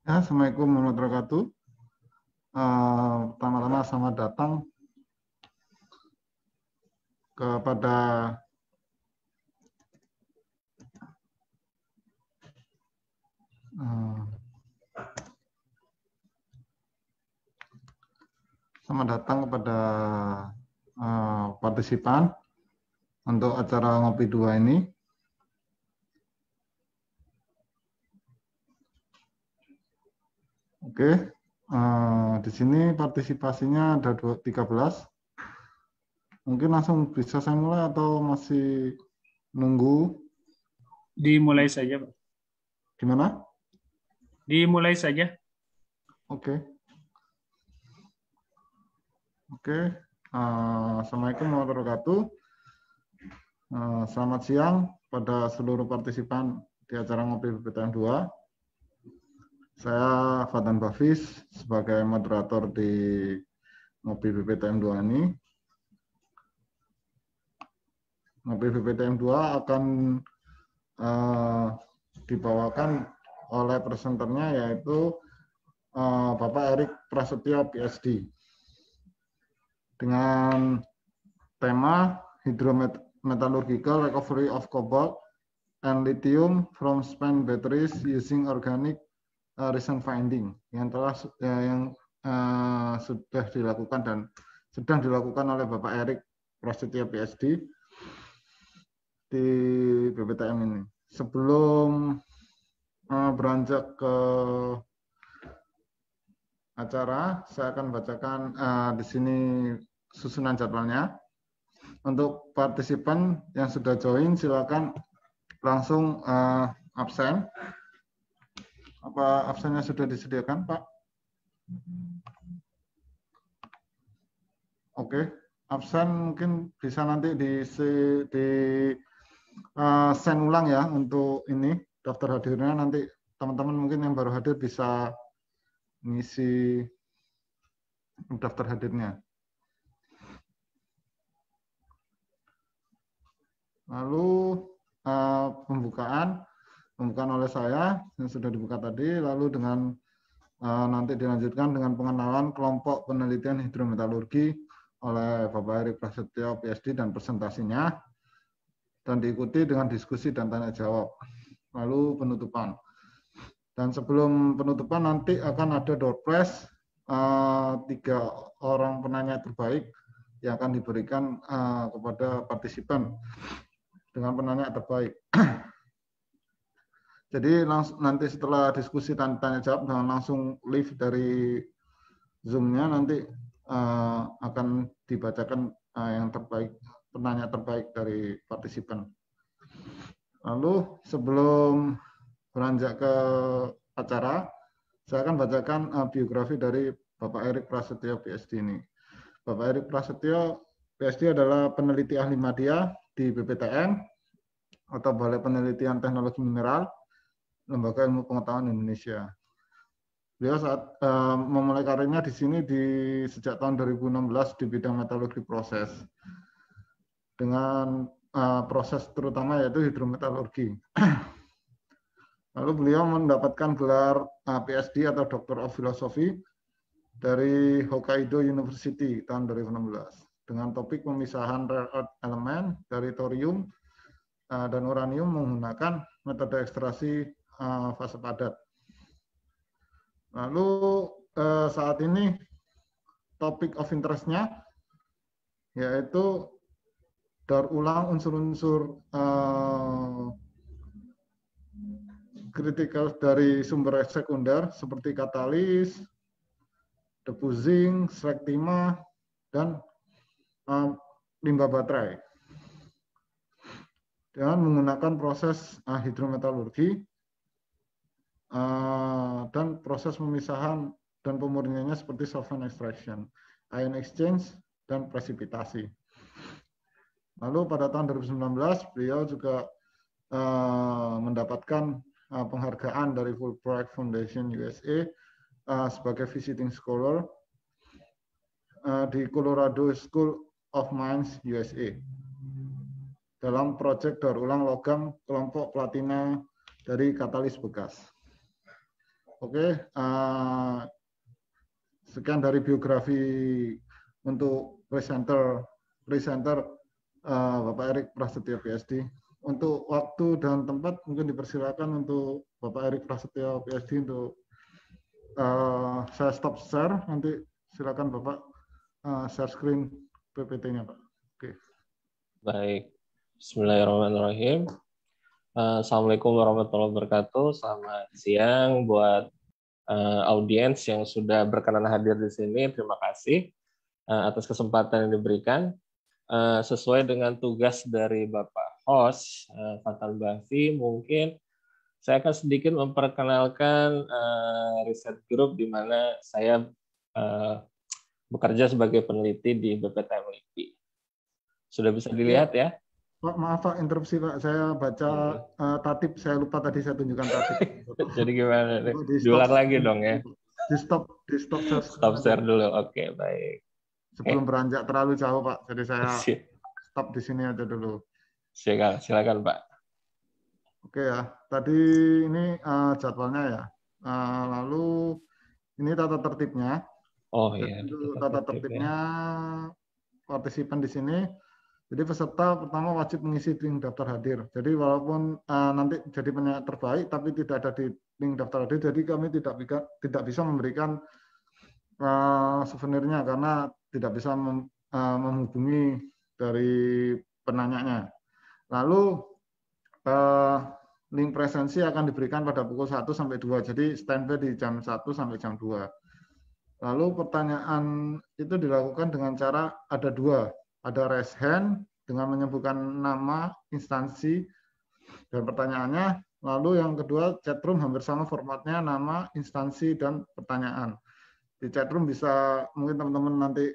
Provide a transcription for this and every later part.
Ya, Assalamualaikum warahmatullahi wabarakatuh. Pertama-tama selamat datang kepada partisipan untuk acara Ngopi 2 ini. Oke, di sini partisipasinya ada 13. Mungkin langsung bisa saya mulai atau masih nunggu? Dimulai saja, Pak. Gimana? Dimulai saja. Oke. Assalamualaikum warahmatullahi wabarakatuh. Selamat siang pada seluruh partisipan di acara Ngopi BPTN 2. Saya Fadhan Bafis sebagai moderator di Ngopi BPTN 2 ini. Ngopi BPTN 2 akan dibawakan oleh presenternya, yaitu Bapak Erik Prasetyo, PhD, dengan tema Hydrometallurgical Recovery of Cobalt and Lithium from Spent Batteries Using Organic Recent Finding, yang sudah dilakukan dan sedang dilakukan oleh Bapak Erik Prasetyo, PhD, di BPTM ini. Sebelum beranjak ke acara, saya akan bacakan di sini susunan jadwalnya. Untuk partisipan yang sudah join, silakan langsung absen. Apa absennya sudah disediakan, Pak? Oke, absen mungkin bisa nanti di send ulang ya untuk ini daftar hadirnya. Nanti teman-teman mungkin yang baru hadir bisa ngisi daftar hadirnya. Lalu pembukaan oleh saya yang sudah dibuka tadi, lalu dengan nanti dilanjutkan dengan pengenalan kelompok penelitian hidrometalurgi oleh Bapak Erik Prasetyo, PhD, dan presentasinya, dan diikuti dengan diskusi dan tanya jawab. Lalu penutupan. Dan sebelum penutupan nanti akan ada door prize 3 orang penanya terbaik yang akan diberikan kepada partisipan dengan penanya terbaik. Jadi nanti setelah diskusi dan tanya jawab, jangan langsung leave dari Zoom-nya, nanti akan dibacakan yang terbaik, penanya terbaik dari partisipan. Lalu sebelum beranjak ke acara, saya akan bacakan biografi dari Bapak Erik Prasetyo, PhD ini. Bapak Erik Prasetyo, PhD adalah peneliti ahli media di BPTM atau Balai Penelitian Teknologi Mineral, Lembaga Ilmu Pengetahuan Indonesia. Beliau saat memulai karirnya di sini sejak tahun 2016 di bidang metalurgi proses, dengan proses terutama yaitu hidrometalurgi. Lalu beliau mendapatkan gelar PhD atau Doctor of Philosophy dari Hokkaido University tahun 2016 dengan topik pemisahan rare earth element dari thorium dan uranium menggunakan metode ekstraksi fase padat. Lalu saat ini topik of interest-nya yaitu daur ulang unsur-unsur kritikal dari sumber sekunder seperti katalis, debu zinc, slag timah, dan limbah baterai dengan menggunakan proses hidrometalurgi dan proses pemisahan dan pemurniannya seperti solvent extraction, ion exchange, dan presipitasi. Lalu pada tahun 2019 beliau juga mendapatkan penghargaan dari Fulbright Foundation USA sebagai visiting scholar di Colorado School of Mines USA dalam proyek daur ulang logam kelompok platina dari katalis bekas. Oke, sekian dari biografi untuk presenter Bapak Erik Prasetyo, PhD. Untuk waktu dan tempat mungkin dipersilakan untuk Bapak Erik Prasetyo, PhD, untuk saya stop share, nanti silakan Bapak share screen PPT-nya, Pak. Oke. Baik, Bismillahirrahmanirrahim. Assalamualaikum warahmatullahi wabarakatuh. Selamat siang buat audiens yang sudah berkenan hadir di sini. Terima kasih atas kesempatan yang diberikan. Sesuai dengan tugas dari Bapak host, Fatal Bahfi, mungkin saya akan sedikit memperkenalkan riset grup di mana saya bekerja sebagai peneliti di BPTM LIPI. Sudah bisa dilihat ya? Pak, maaf Pak, interupsi Pak. Saya baca tatip, saya lupa tadi saya tunjukkan tatip. Jadi gimana? Diulang lagi dong ya? Di stop share. Stop share dulu. Oke, baik. Sebelum beranjak terlalu jauh Pak, jadi saya stop di sini aja dulu. Silakan Pak. Oke ya, tadi ini jadwalnya ya. Lalu ini tata tertibnya. Oh Jadi iya, untuk tata tata tertibnya. tertibnya partisipan di sini. Jadi peserta pertama wajib mengisi link daftar hadir. Jadi walaupun nanti jadi penyanyi terbaik, tapi tidak ada di link daftar hadir, jadi kami tidak bisa memberikan souvenirnya karena tidak bisa menghubungi dari penanyanya. Lalu link presensi akan diberikan pada pukul 1 sampai 2. Jadi standby di jam 1 sampai jam 2. Lalu pertanyaan itu dilakukan dengan cara ada dua. Ada raise hand dengan menyebutkan nama, instansi, dan pertanyaannya. Lalu yang kedua, chatroom hampir sama formatnya, nama, instansi, dan pertanyaan. Di chatroom bisa, mungkin teman-teman nanti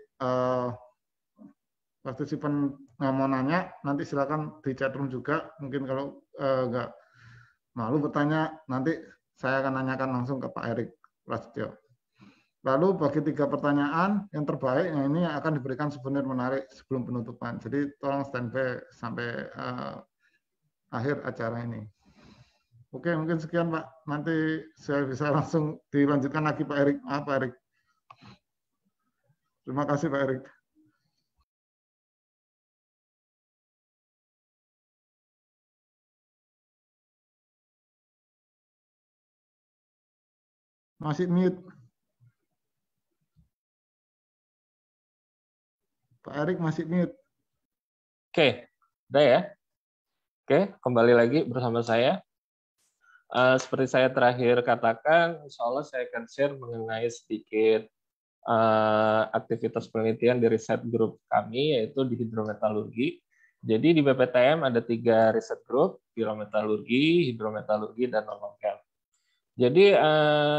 partisipan mau nanya, nanti silakan di chatroom juga. Mungkin kalau nggak malu bertanya, nanti saya akan nanyakan langsung ke Pak Erik Prasetyo. Lalu bagi 3 pertanyaan yang terbaik, nah ini akan diberikan souvenir menarik sebelum penutupan. Jadi tolong standby sampai akhir acara ini. Oke, mungkin sekian Pak. Nanti saya bisa langsung dilanjutkan lagi Pak Erik. Pak Erik. Terima kasih Pak Erik. Masih mute. Pak Erik masih mute. Oke, udah ya. Oke, kembali lagi bersama saya. Seperti saya terakhir katakan, insya Allah saya akan share mengenai sedikit aktivitas penelitian di riset grup kami, yaitu di hidrometalurgi. Jadi di BPTM ada 3 riset grup, pirometalurgi, hidrometalurgi, dan non-chem. Jadi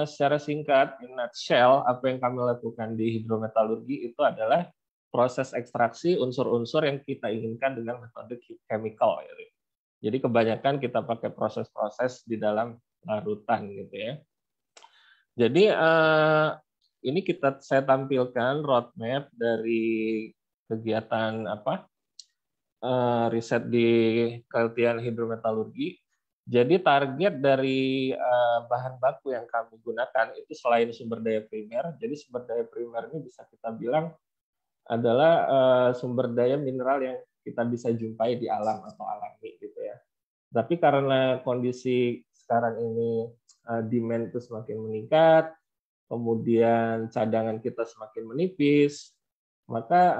secara singkat, in nutshell, apa yang kami lakukan di hidrometalurgi itu adalah proses ekstraksi unsur-unsur yang kita inginkan dengan metode chemical. Jadi kebanyakan kita pakai proses-proses di dalam larutan gitu ya. Jadi ini saya tampilkan roadmap dari kegiatan riset di penelitian hidrometalurgi. Jadi target dari bahan baku yang kami gunakan itu selain sumber daya primer, jadi sumber daya primer ini bisa kita bilang adalah sumber daya mineral yang kita bisa jumpai di alam atau alami gitu ya. Tapi karena kondisi sekarang ini demand itu semakin meningkat, kemudian cadangan kita semakin menipis, maka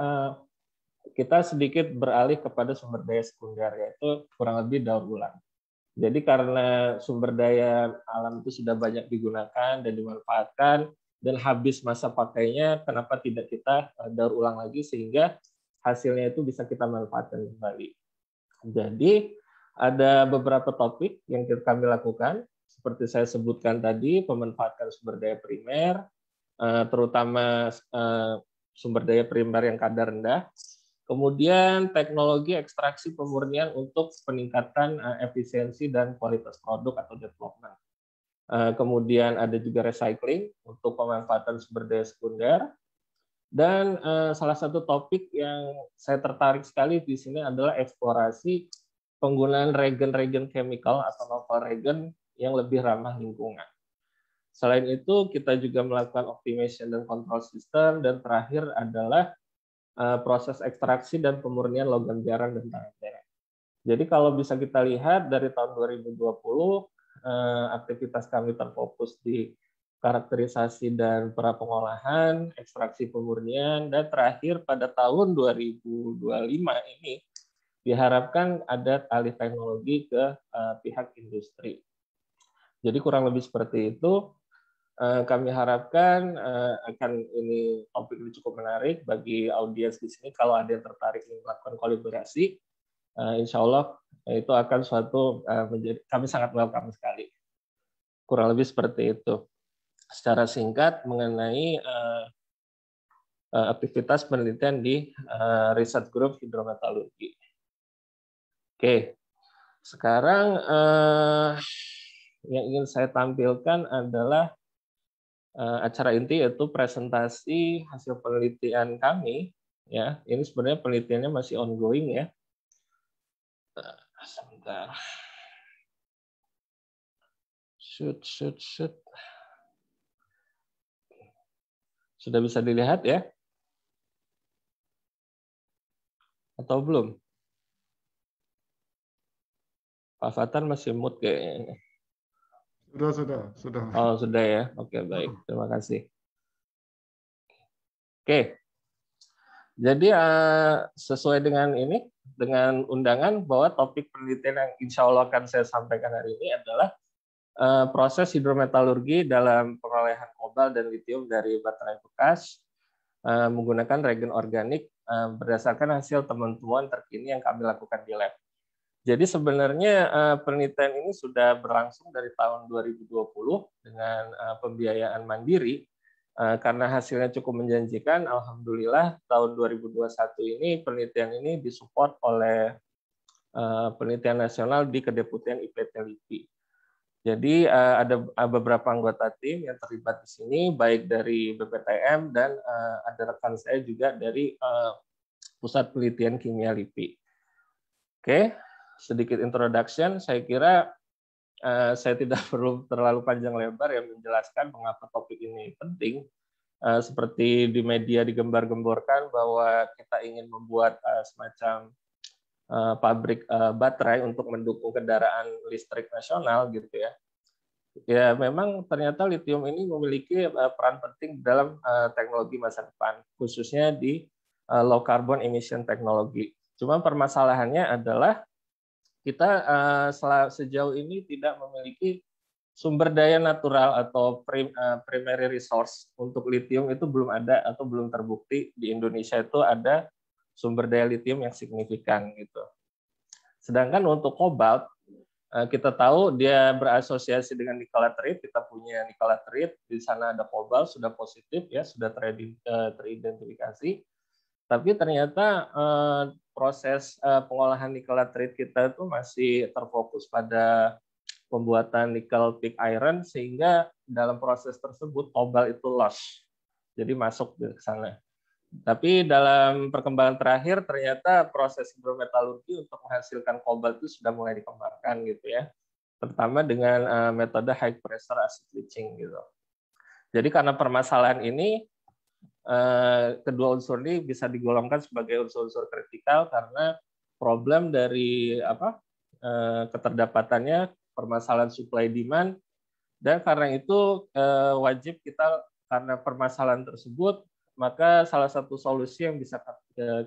kita sedikit beralih kepada sumber daya sekunder, yaitu kurang lebih daur ulang. Jadi karena sumber daya alam itu sudah banyak digunakan dan dimanfaatkan dan habis masa pakainya, kenapa tidak kita daur ulang lagi sehingga hasilnya itu bisa kita manfaatkan kembali. Jadi ada beberapa topik yang kami lakukan, seperti saya sebutkan tadi, pemanfaatan sumber daya primer, terutama sumber daya primer yang kadar rendah. Kemudian teknologi ekstraksi pemurnian untuk peningkatan efisiensi dan kualitas produk atau development. Kemudian ada juga recycling untuk pemanfaatan sumber daya sekunder. Dan salah satu topik yang saya tertarik sekali di sini adalah eksplorasi penggunaan reagen-reagen chemical atau novel reagen yang lebih ramah lingkungan. Selain itu, kita juga melakukan optimization dan control system, dan terakhir adalah proses ekstraksi dan pemurnian logam jarang dan tanah perak. Jadi kalau bisa kita lihat dari tahun 2020, aktivitas kami terfokus di karakterisasi dan prapengolahan, ekstraksi pemurnian, dan terakhir pada tahun 2025 ini diharapkan ada alih teknologi ke pihak industri. Jadi kurang lebih seperti itu. Kami harapkan akan ini topik ini cukup menarik bagi audiens di sini. Kalau ada yang tertarik melakukan kolaborasi, insya Allah itu akan suatu menjadi kami sangat welcome sekali. Kurang lebih seperti itu. Secara singkat mengenai aktivitas penelitian di riset grup hidrometalurgi. Oke, sekarang yang ingin saya tampilkan adalah acara inti, yaitu presentasi hasil penelitian kami. Ya, ini sebenarnya penelitiannya masih ongoing ya. Sebentar. Shoot. Sudah bisa dilihat ya? Atau belum? Pak Fatan masih mute kayaknya. Sudah. Oh, sudah ya. Oke, baik. Terima kasih. Oke. Jadi sesuai dengan undangan bahwa topik penelitian yang insya Allah akan saya sampaikan hari ini adalah proses hidrometalurgi dalam perolehan kobalt dan litium dari baterai bekas menggunakan reagen organik berdasarkan hasil temuan-temuan terkini yang kami lakukan di lab. Jadi sebenarnya penelitian ini sudah berlangsung dari tahun 2020 dengan pembiayaan mandiri. Karena hasilnya cukup menjanjikan, alhamdulillah tahun 2021 ini penelitian ini disupport oleh penelitian nasional di Kedeputian IPT-LIPI. Jadi ada beberapa anggota tim yang terlibat di sini, baik dari BPTM dan ada rekan saya juga dari Pusat Penelitian Kimia LIPI. Oke, sedikit introduction. Saya kira saya tidak perlu terlalu panjang lebar yang menjelaskan mengapa topik ini penting. Seperti di media digembar-gemborkan bahwa kita ingin membuat semacam pabrik baterai untuk mendukung kendaraan listrik nasional gitu ya. Ya memang ternyata litium ini memiliki peran penting dalam teknologi masa depan, khususnya di low carbon emission teknologi. Cuma permasalahannya adalah kita sejauh ini tidak memiliki sumber daya natural atau primary resource untuk litium itu belum ada atau belum terbukti di Indonesia itu ada sumber daya litium yang signifikan gitu. Sedangkan untuk kobalt kita tahu dia berasosiasi dengan nikelaterit, kita punya nikelaterit, di sana ada kobalt sudah positif ya, sudah teridentifikasi. Tapi ternyata proses pengolahan nikelaterit kita itu masih terfokus pada pembuatan nikel pig iron, sehingga dalam proses tersebut kobalt itu loss, jadi masuk ke sana. Tapi dalam perkembangan terakhir ternyata proses hidrometalurgi untuk menghasilkan kobalt itu sudah mulai dikembangkan gitu ya, terutama dengan metode high pressure acid leaching gitu. Jadi karena permasalahan ini kedua unsur ini bisa digolongkan sebagai unsur-unsur kritikal karena problem dari keterdapatannya, permasalahan supply demand, dan karena itu wajib kita, karena permasalahan tersebut, maka salah satu solusi yang bisa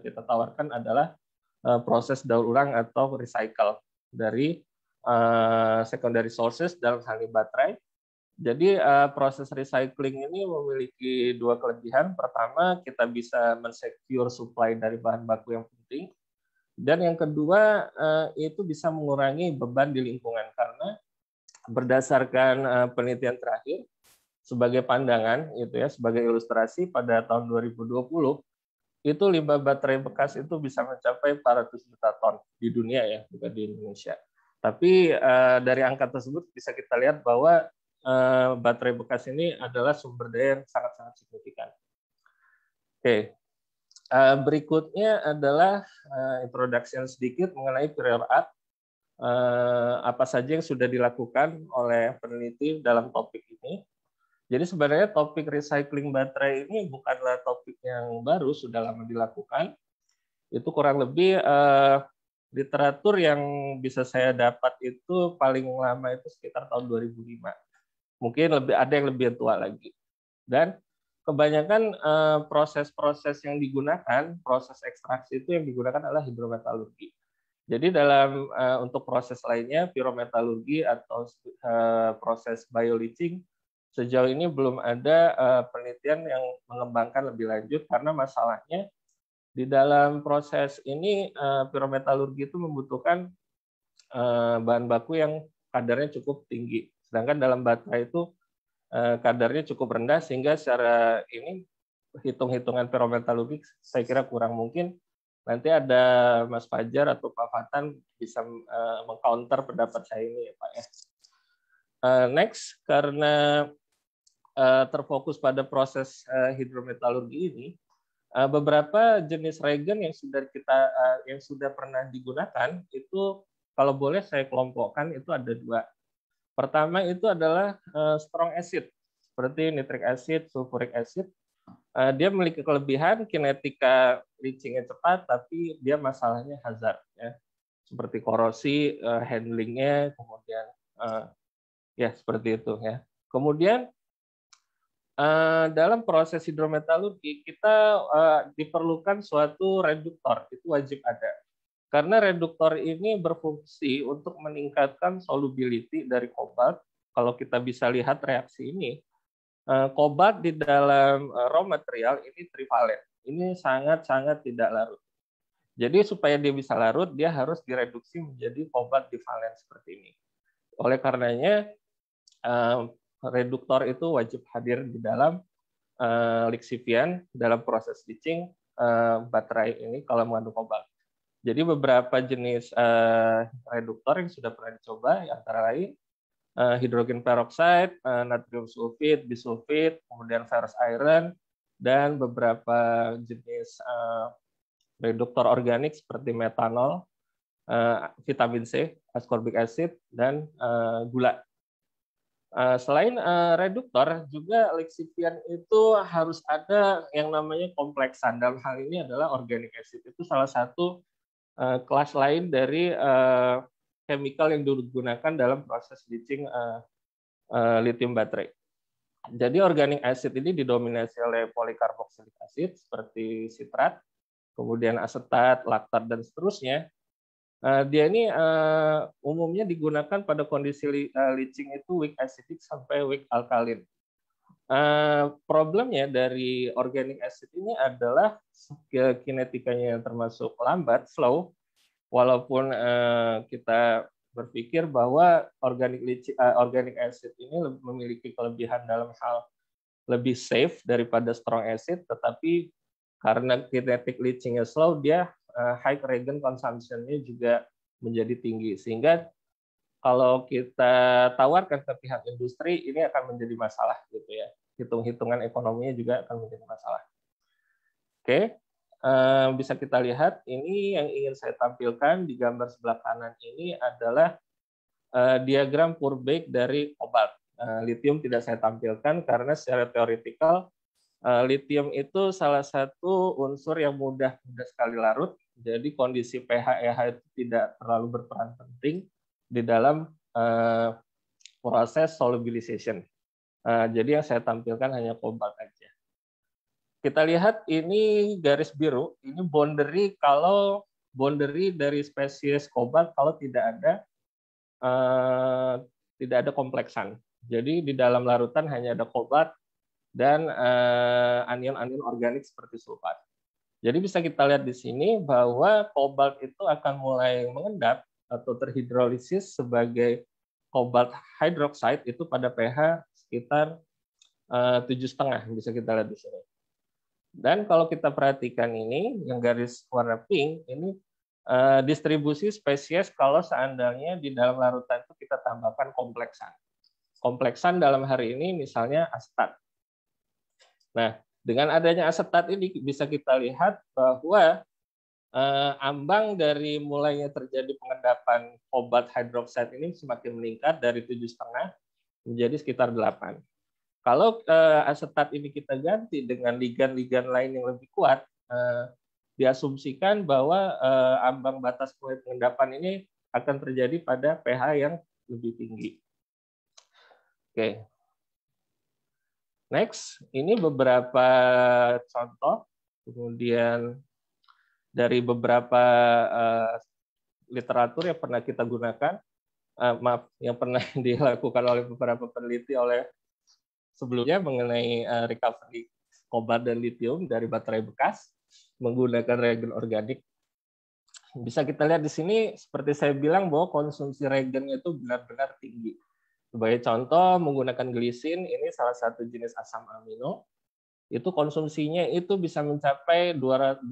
kita tawarkan adalah proses daur ulang atau recycle dari secondary sources dalam hal ini baterai. Jadi proses recycling ini memiliki dua kelebihan. Pertama, kita bisa men-secure supply dari bahan baku yang penting. Dan yang kedua, itu bisa mengurangi beban di lingkungan. Karena berdasarkan penelitian terakhir, sebagai pandangan, itu ya, sebagai ilustrasi, pada tahun 2020, itu limbah baterai bekas itu bisa mencapai 400 juta ton di dunia ya, bukan di Indonesia. Tapi dari angka tersebut bisa kita lihat bahwa baterai bekas ini adalah sumber daya yang sangat-sangat signifikan. Oke, berikutnya adalah introduction sedikit mengenai prior art. Apa saja yang sudah dilakukan oleh peneliti dalam topik ini. Jadi sebenarnya topik recycling baterai ini bukanlah topik yang baru, sudah lama dilakukan. Itu kurang lebih literatur yang bisa saya dapat itu paling lama itu sekitar tahun 2005. Mungkin ada yang lebih tua lagi. Dan kebanyakan proses-proses yang digunakan, proses ekstraksi itu yang digunakan adalah hidrometalurgi. Jadi dalam untuk proses lainnya, pyrometalurgi atau proses bioleaching, sejauh ini belum ada penelitian yang mengembangkan lebih lanjut, karena masalahnya di dalam proses ini pyrometalurgi itu membutuhkan bahan baku yang kadarnya cukup tinggi. Sedangkan dalam baterai itu kadarnya cukup rendah, sehingga secara ini hitung-hitungan pyrometalurgi saya kira kurang mungkin. Nanti ada Mas Fajar atau Pak Fatan bisa meng-counter pendapat saya ini ya Pak ya. Next, karena terfokus pada proses hidrometalurgi ini, beberapa jenis reagen yang sudah pernah digunakan itu kalau boleh saya kelompokkan itu ada dua. Pertama itu adalah strong acid, seperti nitric acid, sulfuric acid. Dia memiliki kelebihan kinetika leachingnya cepat, tapi dia masalahnya hazard, ya, seperti korosi, handlingnya, kemudian ya seperti itu, ya. Kemudian dalam proses hidrometalurgi kita diperlukan suatu reduktor, itu wajib ada. Karena reduktor ini berfungsi untuk meningkatkan solubility dari kobalt. Kalau kita bisa lihat reaksi ini, kobalt di dalam raw material ini trivalen. Ini sangat-sangat tidak larut. Jadi supaya dia bisa larut, dia harus direduksi menjadi kobalt divalen seperti ini. Oleh karenanya, reduktor itu wajib hadir di dalam lixivian dalam proses leaching baterai ini kalau mengandung kobalt. Jadi beberapa jenis reduktor yang sudah pernah dicoba, antara lain hidrogen peroxide, natrium sulfit, bisulfit, kemudian ferrous iron, dan beberapa jenis reduktor organik seperti metanol, vitamin C, ascorbic acid, dan gula. Selain reduktor, juga lixivian itu harus ada yang namanya kompleksan. Dalam hal ini adalah organic acid. Itu salah satu kelas lain dari chemical yang digunakan dalam proses leaching lithium baterai. Jadi organic acid ini didominasi oleh polikarboksilik acid seperti sitrat, kemudian asetat, laktat, dan seterusnya. Dia ini umumnya digunakan pada kondisi leaching itu weak acidic sampai weak alkalin. Problemnya dari organic acid ini adalah kinetikanya yang termasuk lambat, slow, walaupun kita berpikir bahwa organic acid ini memiliki kelebihan dalam hal lebih safe daripada strong acid, tetapi karena kinetic leaching-nya slow, dia high reagent consumption-nya juga menjadi tinggi, sehingga kalau kita tawarkan ke pihak industri, ini akan menjadi masalah gitu ya. Hitung-hitungan ekonominya juga akan menjadi masalah. Oke, bisa kita lihat ini yang ingin saya tampilkan di gambar sebelah kanan ini adalah diagram Purbake dari kobalt. Lithium tidak saya tampilkan karena secara teoretikal lithium itu salah satu unsur yang mudah sekali larut. Jadi kondisi pH-EH itu tidak terlalu berperan penting di dalam proses solubilization. Jadi yang saya tampilkan hanya kobalt aja. Kita lihat ini garis biru, ini boundary dari spesies kobalt kalau tidak ada kompleksan. Jadi di dalam larutan hanya ada kobalt dan anion-anion organik seperti sulfat. Jadi bisa kita lihat di sini bahwa kobalt itu akan mulai mengendap atau terhidrolisis sebagai kobalt hydroxide itu pada pH sekitar 7,5, bisa kita lihat di sini. Dan kalau kita perhatikan ini, yang garis warna pink, ini distribusi spesies kalau seandainya di dalam larutan itu kita tambahkan kompleksan. Kompleksan dalam hari ini misalnya asetat. Nah, dengan adanya asetat ini bisa kita lihat bahwa ambang dari mulainya terjadi pengendapan kobalt hydroxide ini semakin meningkat dari 7,5 menjadi sekitar 8. Kalau asetat ini kita ganti dengan ligan-ligan lain yang lebih kuat, diasumsikan bahwa ambang batas mulai pengendapan ini akan terjadi pada pH yang lebih tinggi. Oke. Next, ini beberapa contoh, kemudian dari beberapa literatur yang pernah kita gunakan, yang pernah dilakukan oleh beberapa peneliti oleh sebelumnya mengenai recovery kobalt dan lithium dari baterai bekas menggunakan reagen organik. Bisa kita lihat di sini, seperti saya bilang bahwa konsumsi reagennya itu benar-benar tinggi. Sebagai contoh, menggunakan glisin, ini salah satu jenis asam amino, itu konsumsinya itu bisa mencapai 25%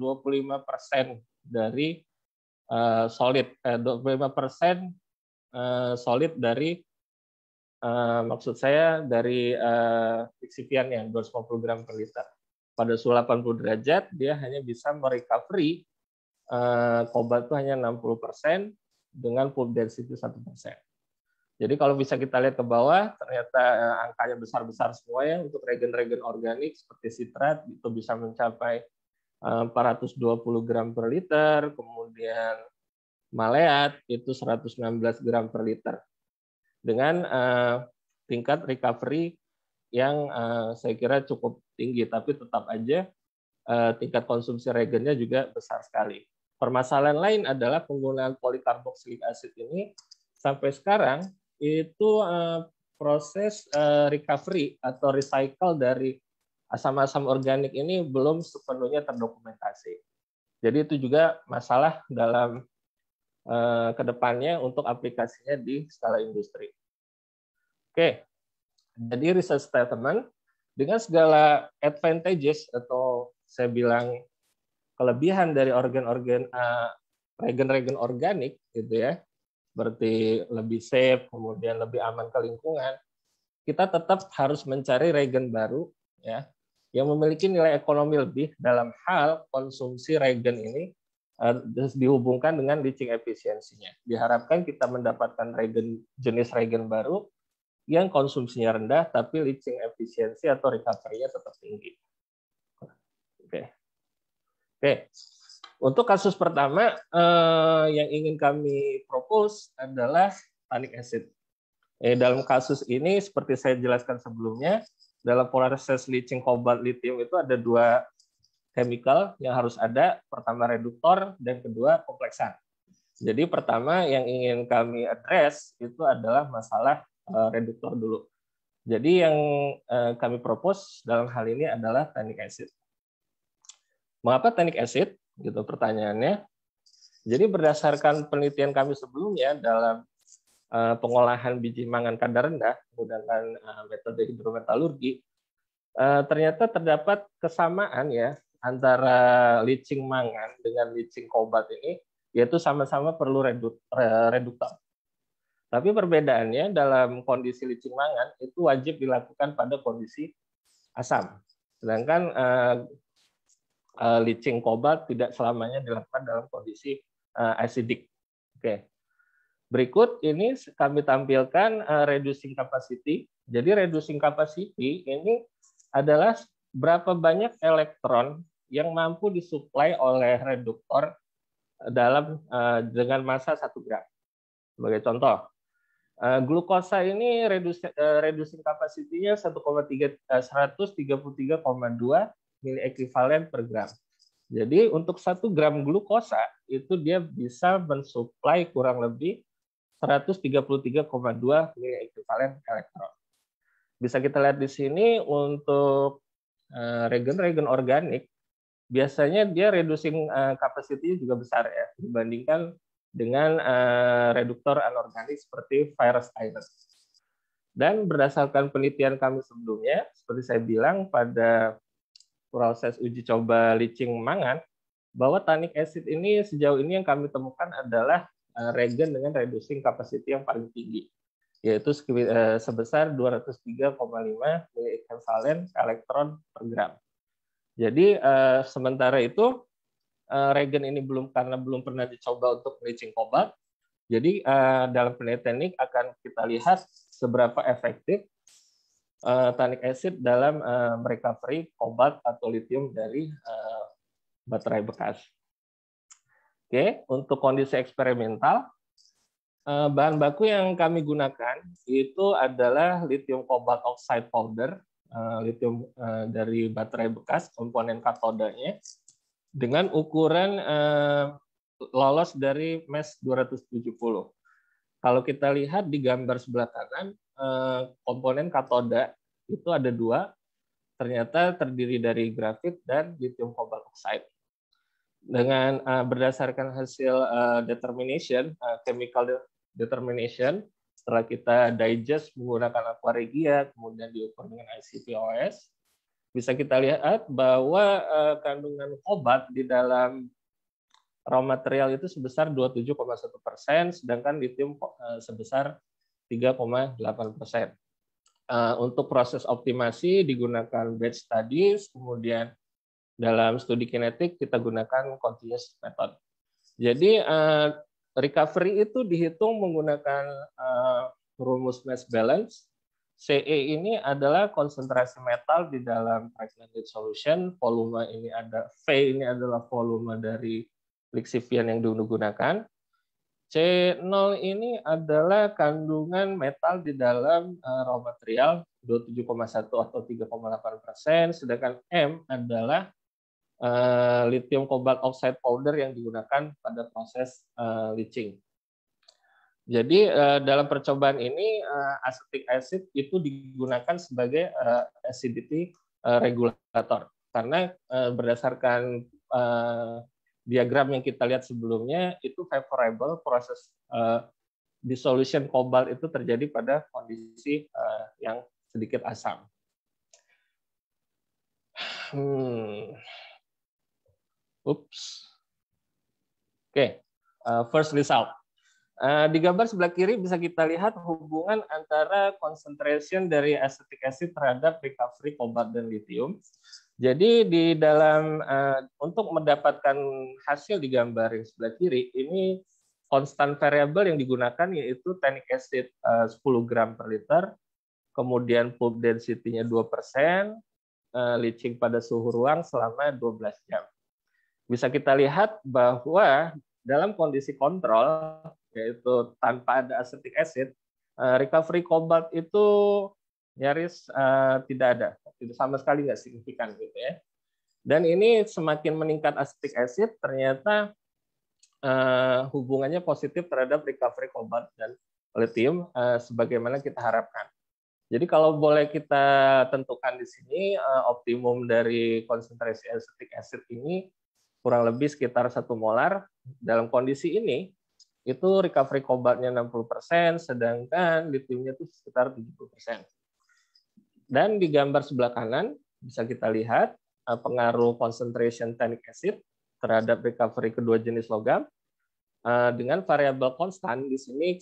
dari solid, 25% solid dari maksud saya dari lixivian yang 250 gram per liter. Pada suhu 80 derajat, dia hanya bisa merecovery kobalt itu hanya 60% dengan pulp density 1%. Jadi kalau bisa kita lihat ke bawah, ternyata angkanya besar-besar semua ya untuk regen-regen organik seperti sitrat itu bisa mencapai 420 gram per liter, kemudian maleat itu 119 gram per liter. Dengan tingkat recovery yang saya kira cukup tinggi, tapi tetap aja tingkat konsumsi regennya juga besar sekali. Permasalahan lain adalah penggunaan polikarboksilik asid ini sampai sekarang itu proses recovery atau recycle dari asam-asam organik ini belum sepenuhnya terdokumentasi. Jadi itu juga masalah dalam kedepannya untuk aplikasinya di skala industri. Oke, jadi research statement dengan segala advantages atau saya bilang kelebihan dari regen-regen organik gitu ya, seperti lebih safe, kemudian lebih aman ke lingkungan, kita tetap harus mencari regen baru ya yang memiliki nilai ekonomi lebih dalam hal konsumsi regen ini dihubungkan dengan leaching efisiensinya. Diharapkan kita mendapatkan jenis regen baru yang konsumsinya rendah tapi leaching efisiensi atau recovery-nya tetap tinggi. Oke. Untuk kasus pertama yang ingin kami propose adalah tannic acid. Dalam kasus ini seperti saya jelaskan sebelumnya, dalam proses leaching kobalt lithium itu ada dua chemical yang harus ada, pertama reduktor dan kedua kompleksan. Jadi pertama yang ingin kami address itu adalah masalah reduktor dulu. Jadi yang kami propose dalam hal ini adalah tannic acid. Mengapa tannic acid? Gitu pertanyaannya. Jadi berdasarkan penelitian kami sebelumnya dalam pengolahan biji mangan kadar rendah menggunakan metode hidrometalurgi, ternyata terdapat kesamaan ya antara leaching mangan dengan leaching kobalt ini, yaitu sama-sama perlu reduktor. Tapi perbedaannya dalam kondisi leaching mangan itu wajib dilakukan pada kondisi asam, sedangkan leaching kobalt tidak selamanya dilakukan dalam kondisi acidic. Oke. Berikut ini kami tampilkan reducing capacity. Jadi reducing capacity ini adalah berapa banyak elektron yang mampu disuplai oleh reduktor dengan massa 1 gram. Sebagai contoh, glukosa ini reducing capacity-nya 133,2 mili ekuivalen per gram. Jadi untuk 1 gram glukosa itu dia bisa mensuplai kurang lebih 133,2 mili ekuivalen elektron. Bisa kita lihat di sini untuk regen-regen organik, biasanya dia reducing capacity juga besar ya dibandingkan dengan reduktor anorganik seperti ferrous iron. Dan berdasarkan penelitian kami sebelumnya, seperti saya bilang pada proses uji coba leaching mangan, bahwa tannic acid ini sejauh ini yang kami temukan adalah regen dengan reducing capacity yang paling tinggi, yaitu sebesar 203,5 mili ekuivalen elektron per gram. Jadi sementara itu regen ini karena belum pernah dicoba untuk leaching kobalt. Jadi dalam penelitian ini akan kita lihat seberapa efektif tannic acid dalam recovery kobalt atau lithium dari baterai bekas. Oke, untuk kondisi eksperimental, bahan baku yang kami gunakan itu adalah lithium cobalt oxide powder, lithium dari baterai bekas, komponen katodanya, dengan ukuran lolos dari MES 270. Kalau kita lihat di gambar sebelah kanan, komponen katoda itu ada dua, ternyata terdiri dari grafit dan lithium cobalt oxide. Dengan berdasarkan hasil chemical determination, setelah kita digest menggunakan aquaregia, kemudian diukur dengan ICP-OS, bisa kita lihat bahwa kandungan kobalt di dalam raw material itu sebesar 27,1%, sedangkan lithium sebesar 3,8%. Untuk proses optimasi digunakan batch studies, kemudian dalam studi kinetik kita gunakan continuous method. Jadi recovery itu dihitung menggunakan rumus mass balance. CE ini adalah konsentrasi metal di dalam pregnant solution. Volume ini V ini adalah volume dari lixiviant yang digunakan. C0 ini adalah kandungan metal di dalam raw material 27,1 atau 3,8%, sedangkan M adalah lithium cobalt oxide powder yang digunakan pada proses leaching. Jadi dalam percobaan ini acetic acid itu digunakan sebagai acidity regulator karena berdasarkan diagram yang kita lihat sebelumnya itu favorable proses dissolution kobalt itu terjadi pada kondisi yang sedikit asam. First result. Di gambar sebelah kiri bisa kita lihat hubungan antara concentration dari acetic acid terhadap recovery kobalt dan lithium. Jadi di dalam untuk mendapatkan hasil di gambar yang sebelah kiri ini konstan variabel yang digunakan yaitu tannic acid 10 gram per liter, kemudian pulp density-nya 2%, leaching pada suhu ruang selama 12 jam. Bisa kita lihat bahwa dalam kondisi kontrol yaitu tanpa ada acetic acid, recovery kobalt itu nyaris tidak ada, tidak sama sekali nggak signifikan gitu ya. Dan ini semakin meningkat acetic acid ternyata hubungannya positif terhadap recovery kobalt dan lithium sebagaimana kita harapkan. Jadi kalau boleh kita tentukan di sini optimum dari konsentrasi acetic acid ini kurang lebih sekitar 1 molar. Dalam kondisi ini itu recovery kobaltnya 60%, sedangkan lithiumnya itu sekitar 70%. Dan di gambar sebelah kanan bisa kita lihat pengaruh concentration tannic acid terhadap recovery kedua jenis logam dengan variabel konstan. Di sini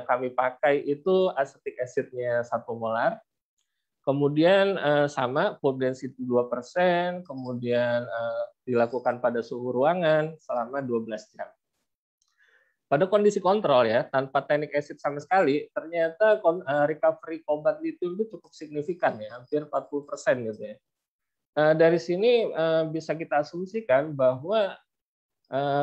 kami pakai itu acetic acidnya 1 molar, kemudian sama pulp density 2%, kemudian dilakukan pada suhu ruangan selama 12 jam. Pada kondisi kontrol ya, tanpa tannic acid sama sekali, ternyata recovery kobalt lithium itu cukup signifikan ya, hampir 40% gitu ya. Dari sini bisa kita asumsikan bahwa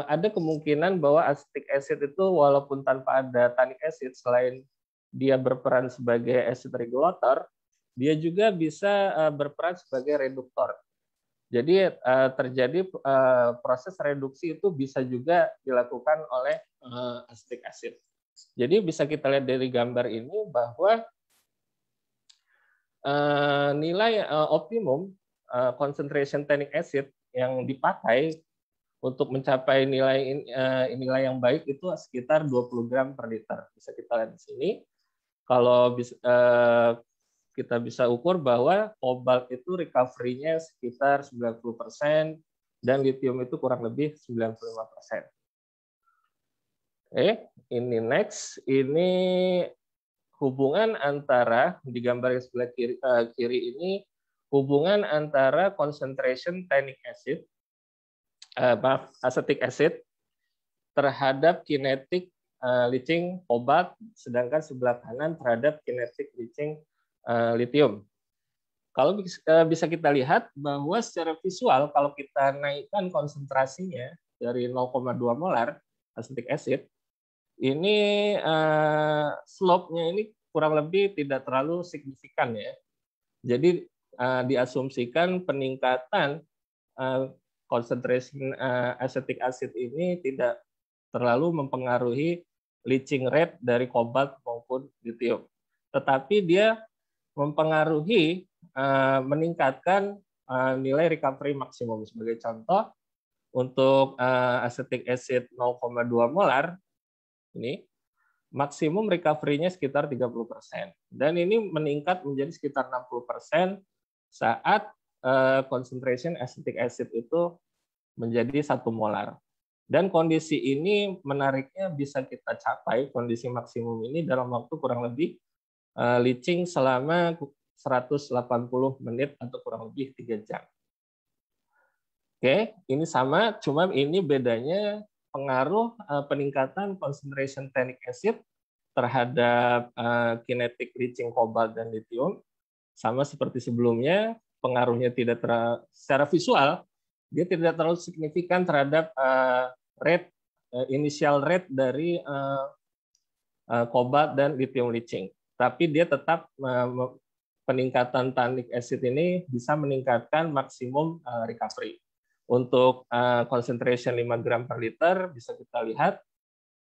ada kemungkinan bahwa acetic acid itu walaupun tanpa ada tannic acid, selain dia berperan sebagai acid regulator, dia juga bisa berperan sebagai reduktor. Jadi terjadi proses reduksi itu bisa juga dilakukan oleh acetic acid. Jadi bisa kita lihat dari gambar ini bahwa nilai optimum concentration tannic acid yang dipakai untuk mencapai nilai yang baik itu sekitar 20 gram per liter. Bisa kita lihat di sini. Kalau kita bisa ukur bahwa kobalt itu recovery-nya sekitar 90% dan lithium itu kurang lebih 95%. Ini next, ini hubungan antara di gambar yang sebelah kiri ini hubungan antara concentration tannic acid, acetic acid terhadap kinetik leaching kobalt, sedangkan sebelah kanan terhadap kinetik leaching lithium. Kalau bisa kita lihat bahwa secara visual kalau kita naikkan konsentrasinya dari 0,2 molar acetic acid, ini slope-nya ini kurang lebih tidak terlalu signifikan ya. Jadi diasumsikan peningkatan concentration acetic acid ini tidak terlalu mempengaruhi leaching rate dari kobalt maupun lithium. Tetapi dia mempengaruhi meningkatkan nilai recovery maksimum. Sebagai contoh, untuk acetic acid 0,2 molar, ini maksimum recovery-nya sekitar 30%. Dan ini meningkat menjadi sekitar 60% saat concentration acetic acid itu menjadi 1 molar. Dan kondisi ini menariknya bisa kita capai, kondisi maksimum ini dalam waktu kurang lebih leaching selama 180 menit atau kurang lebih 3 jam. Oke, ini sama, cuma ini bedanya pengaruh peningkatan concentration tannic acid terhadap kinetic leaching kobalt dan lithium. Sama seperti sebelumnya, pengaruhnya tidak secara visual, dia tidak terlalu signifikan terhadap initial rate dari kobalt dan lithium leaching. Tapi dia tetap peningkatan tannic acid ini bisa meningkatkan maksimum recovery. Untuk concentration 5 gram per liter bisa kita lihat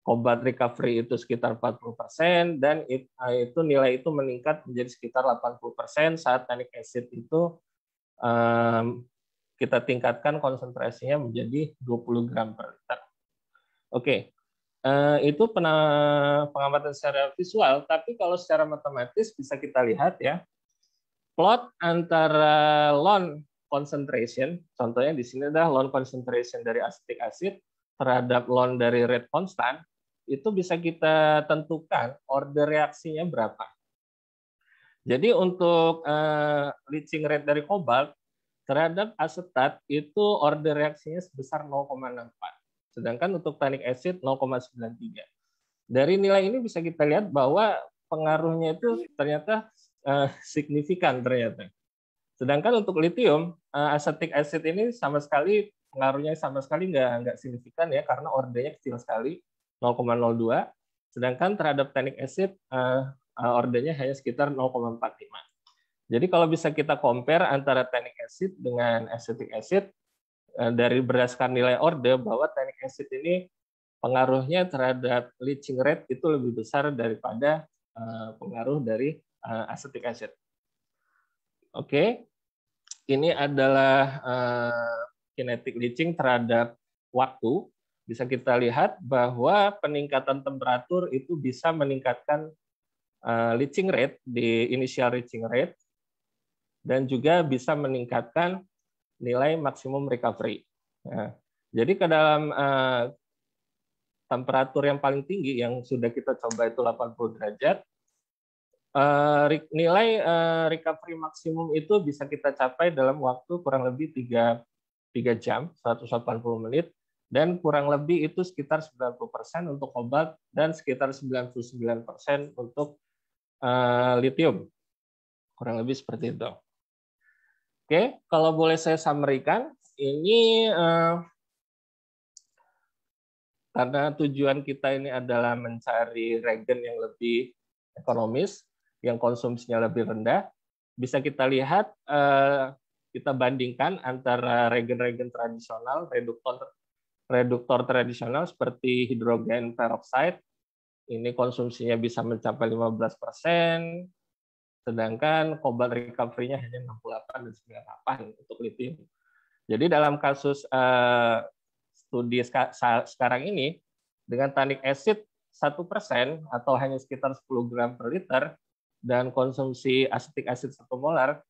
cobalt recovery itu sekitar 40% dan itu nilai itu meningkat menjadi sekitar 80% saat tannic acid itu kita tingkatkan konsentrasinya menjadi 20 gram per liter. Oke. Itu pengamatan secara visual, tapi kalau secara matematis bisa kita lihat ya, plot antara lone concentration, contohnya di sini adalah lone concentration dari acetic acid terhadap lone dari rate constant, itu bisa kita tentukan order reaksinya berapa. Jadi untuk leaching rate dari kobalt terhadap asetat itu order reaksinya sebesar 0,64. Sedangkan untuk tannic acid 0,93. Dari nilai ini bisa kita lihat bahwa pengaruhnya itu ternyata signifikan ternyata. Sedangkan untuk lithium, acetic acid ini sama sekali pengaruhnya sama sekali nggak signifikan ya karena ordernya kecil sekali 0,02. Sedangkan terhadap tannic acid ordernya hanya sekitar 0,45. Jadi kalau bisa kita compare antara tannic acid dengan acetic acid dari berdasarkan nilai order bahwa tannic acid ini pengaruhnya terhadap leaching rate itu lebih besar daripada pengaruh dari acetic acid. Oke, ini adalah kinetic leaching terhadap waktu. Bisa kita lihat bahwa peningkatan temperatur itu bisa meningkatkan leaching rate di initial leaching rate dan juga bisa meningkatkan nilai maksimum recovery. Nah, jadi ke dalam temperatur yang paling tinggi yang sudah kita coba itu 80 derajat, nilai recovery maksimum itu bisa kita capai dalam waktu kurang lebih 3 jam, 180 menit, dan kurang lebih itu sekitar 90% untuk kobalt dan sekitar 99% untuk lithium. Kurang lebih seperti itu. Oke, kalau boleh saya summary-kan, ini karena tujuan kita ini adalah mencari regen yang lebih ekonomis, yang konsumsinya lebih rendah, bisa kita lihat, kita bandingkan antara regen-regen tradisional, reduktor tradisional seperti hidrogen peroxide, ini konsumsinya bisa mencapai 15%, sedangkan cobalt recovery-nya hanya 68 dan 98 untuk lithium. Jadi dalam kasus studi sekarang ini, dengan tannic acid 1% atau hanya sekitar 10 gram per liter, dan konsumsi acetic acid 1 molar,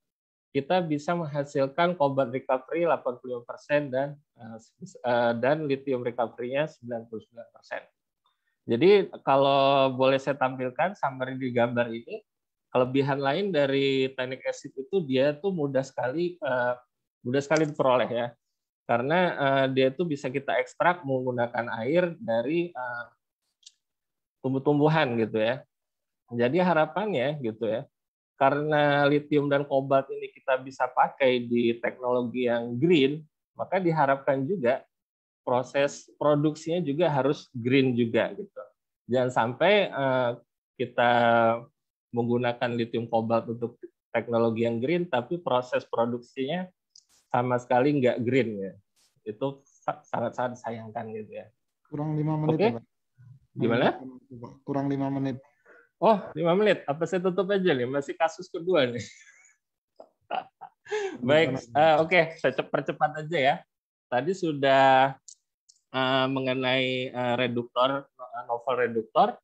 kita bisa menghasilkan cobalt recovery 85% dan lithium recovery-nya 99%. Jadi kalau boleh saya tampilkan summary di gambar ini, kelebihan lain dari tannic acid itu dia tuh mudah sekali diperoleh ya, karena dia itu bisa kita ekstrak menggunakan air dari tumbuh-tumbuhan gitu ya. Jadi harapannya gitu ya, karena lithium dan kobalt ini kita bisa pakai di teknologi yang green, maka diharapkan juga proses produksinya juga harus green juga gitu. Jangan sampai kita menggunakan lithium kobalt untuk teknologi yang green, tapi proses produksinya sama sekali nggak green ya. Itu sangat-sangat disayangkan gitu ya. Kurang 5 menit. Oke. Ya, Pak. Gimana? Kurang 5 menit. Oh, 5 menit. Apa saya tutup aja nih? Masih kasus kedua nih. Baik, oke. Saya percepat aja ya. Tadi sudah mengenai reduktor, novel reduktor.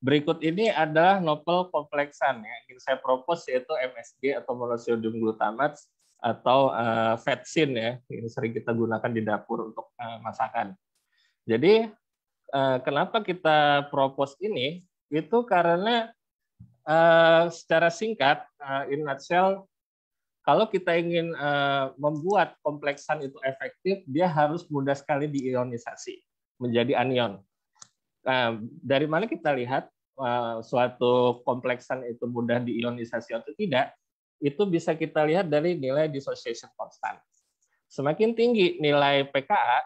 Berikut ini adalah novel kompleksan yang ingin saya propose, yaitu MSG atau monosodium glutamat atau vetsin ya, ini sering kita gunakan di dapur untuk masakan. Jadi kenapa kita propose ini? Itu karena secara singkat, in nutshell, kalau kita ingin membuat kompleksan itu efektif, dia harus mudah sekali diionisasi menjadi anion. Dari mana kita lihat suatu kompleksan itu mudah diionisasi atau tidak, itu bisa kita lihat dari nilai dissociation constant. Semakin tinggi nilai pKa,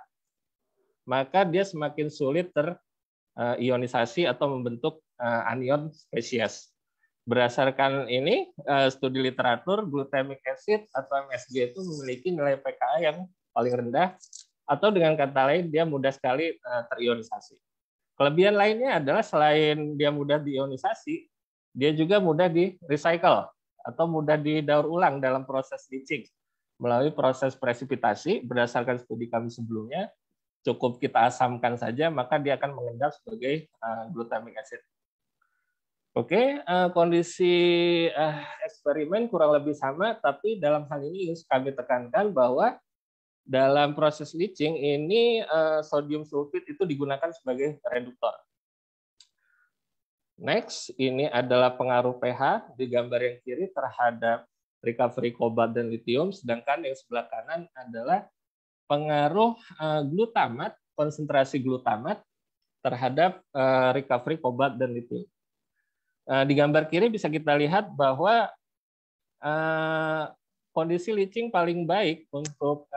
maka dia semakin sulit terionisasi atau membentuk anion spesies. Berdasarkan ini, studi literatur, glutamic acid atau MSG itu memiliki nilai pKa yang paling rendah, atau dengan kata lain, dia mudah sekali terionisasi. Kelebihan lainnya adalah selain dia mudah diionisasi, dia juga mudah di-recycle atau mudah didaur ulang dalam proses leaching. Melalui proses presipitasi, berdasarkan studi kami sebelumnya, cukup kita asamkan saja, maka dia akan mengendap sebagai glutamic acid. Oke, kondisi eksperimen kurang lebih sama, tapi dalam hal ini kami tekankan bahwa dalam proses leaching ini sodium sulfit itu digunakan sebagai reduktor. Next, ini adalah pengaruh pH di gambar yang kiri terhadap recovery kobalt dan lithium, sedangkan yang sebelah kanan adalah pengaruh glutamat, konsentrasi glutamat terhadap recovery kobalt dan lithium. Di gambar kiri bisa kita lihat bahwa kondisi leaching paling baik untuk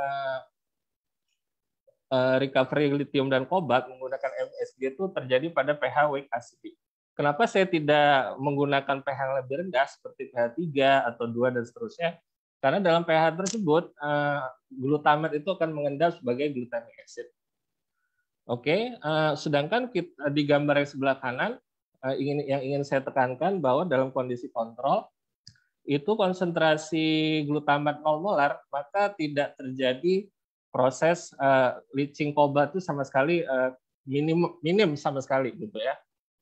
recovery lithium dan kobalt menggunakan MSG itu terjadi pada pH weak acidic. Kenapa saya tidak menggunakan pH yang lebih rendah seperti pH 3 atau 2 dan seterusnya? Karena dalam pH tersebut glutamat itu akan mengendap sebagai glutamic acid. Oke, sedangkan di gambar yang sebelah kanan yang ingin saya tekankan bahwa dalam kondisi kontrol itu konsentrasi glutamat 0 molar, maka tidak terjadi proses leaching kobalt itu sama sekali minim sama sekali gitu ya.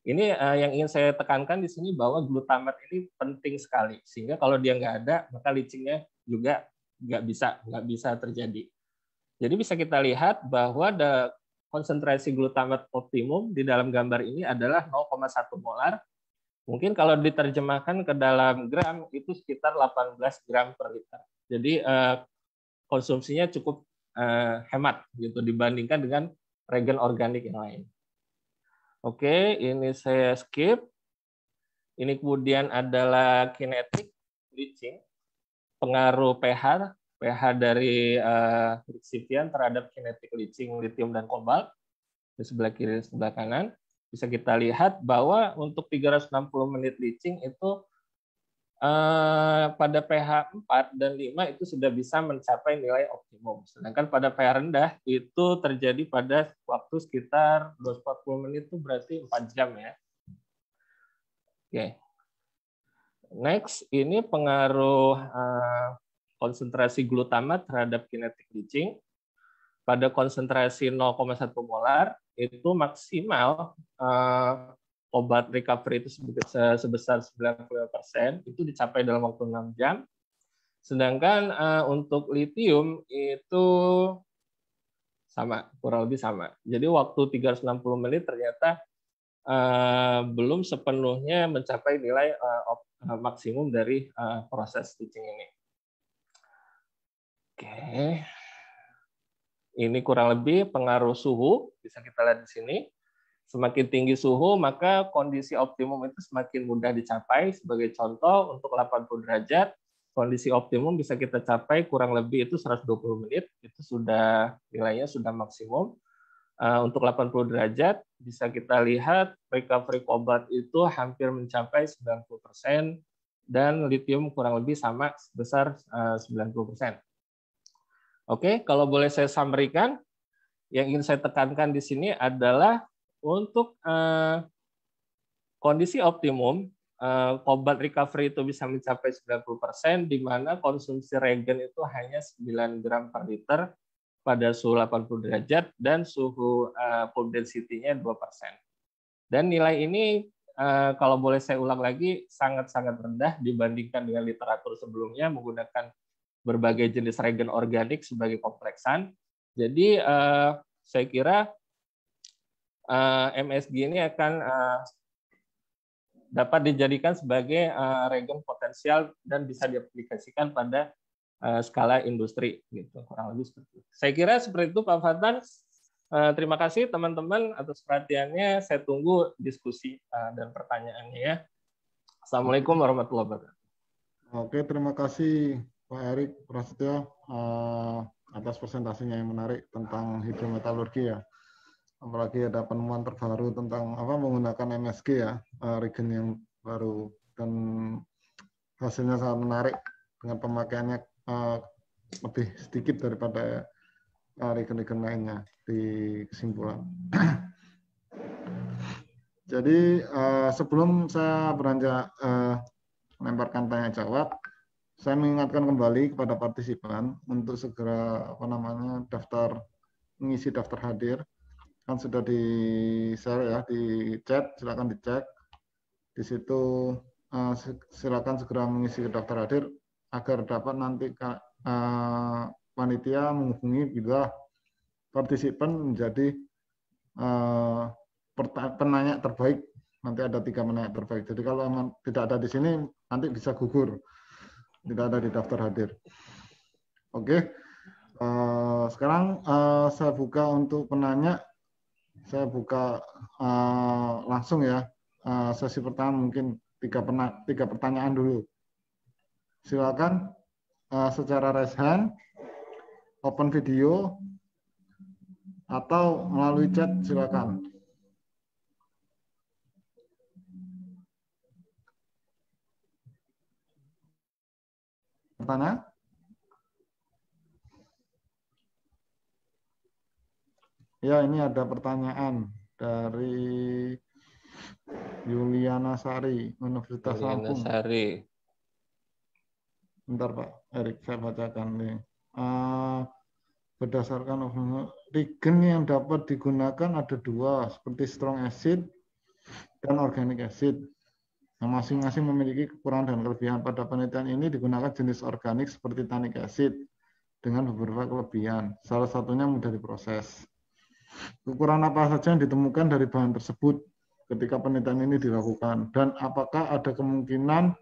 Ini yang ingin saya tekankan di sini bahwa glutamat ini penting sekali, sehingga kalau dia nggak ada maka leachingnya juga nggak bisa terjadi. Jadi bisa kita lihat bahwa konsentrasi glutamat optimum di dalam gambar ini adalah 0,1 molar. Mungkin kalau diterjemahkan ke dalam gram itu sekitar 18 gram per liter. Jadi konsumsinya cukup hemat gitu dibandingkan dengan regen organik yang lain. Oke, ini saya skip. Ini kemudian adalah kinetik leaching, pengaruh pH dari recipient terhadap kinetik leaching lithium dan kobalt di sebelah kiri dan sebelah kanan. Bisa kita lihat bahwa untuk 360 menit leaching itu pada pH 4 dan 5 itu sudah bisa mencapai nilai optimum. Sedangkan pada pH rendah itu terjadi pada waktu sekitar 240 menit itu berarti 4 jam ya. Oke. Next, ini pengaruh konsentrasi glutamat terhadap kinetik leaching. Pada konsentrasi 0,1 molar itu maksimal obat recovery itu sebesar 95% itu dicapai dalam waktu 6 jam. Sedangkan untuk lithium itu sama, kurang lebih sama. Jadi waktu 360 menit ternyata belum sepenuhnya mencapai nilai maksimum dari proses leaching ini. Oke. Ini kurang lebih pengaruh suhu, bisa kita lihat di sini. Semakin tinggi suhu, maka kondisi optimum itu semakin mudah dicapai. Sebagai contoh, untuk 80 derajat, kondisi optimum bisa kita capai kurang lebih itu 120 menit, itu sudah nilainya sudah maksimum. Untuk 80 derajat, bisa kita lihat recovery kobalt itu hampir mencapai 90%, dan lithium kurang lebih sama, sebesar 90%. Oke, kalau boleh saya summary-kan, yang ingin saya tekankan di sini adalah untuk kondisi optimum, kobalt recovery itu bisa mencapai 90%, di mana konsumsi regen itu hanya 9 gram per liter pada suhu 80 derajat, dan suhu pulp density-nya 2%. Dan nilai ini, kalau boleh saya ulang lagi, sangat-sangat rendah dibandingkan dengan literatur sebelumnya menggunakan berbagai jenis regen organik sebagai kompleksan. Jadi saya kira MSG ini akan dapat dijadikan sebagai regen potensial dan bisa diaplikasikan pada skala industri, gitu kurang lebih seperti itu. Saya kira seperti itu, Pak Fatan. Terima kasih teman-teman atas perhatiannya. Saya tunggu diskusi dan pertanyaannya ya. Assalamualaikum warahmatullahi wabarakatuh. Oke, terima kasih Pak Erik Prasetyo atas presentasinya yang menarik tentang hidrometalurgi ya. Apalagi ada penemuan terbaru tentang menggunakan MSG ya, regen yang baru, dan hasilnya sangat menarik dengan pemakaiannya lebih sedikit daripada regen-regen lainnya di kesimpulan. Jadi sebelum saya beranjak melemparkan tanya jawab, saya mengingatkan kembali kepada partisipan untuk segera mengisi daftar hadir. Kan sudah di-share ya, di chat, silakan dicek. Di situ silakan segera mengisi daftar hadir agar dapat nanti panitia menghubungi bila partisipan menjadi penanya terbaik. Nanti ada 3 penanya terbaik. Jadi kalau memang tidak ada di sini, nanti bisa gugur. Tidak ada di daftar hadir. Oke. Sekarang saya buka untuk penanya. Saya buka langsung ya. Sesi pertama mungkin 3 pertanyaan dulu. Silakan secara raise hand, open video, atau melalui chat silakan. Pertanyaan? Ya, ini ada pertanyaan dari Yuliana Sari, Universitas Lampung. Sari. Bentar Pak Erik, saya bacakan nih. Berdasarkan regen yang dapat digunakan ada 2, seperti strong acid dan organic acid. Yang masing-masing memiliki kekurangan dan kelebihan. Pada penelitian ini digunakan jenis organik seperti tannic acid dengan beberapa kelebihan. Salah satunya mudah diproses. Kekurangan apa saja yang ditemukan dari bahan tersebut ketika penelitian ini dilakukan? Dan apakah ada kemungkinan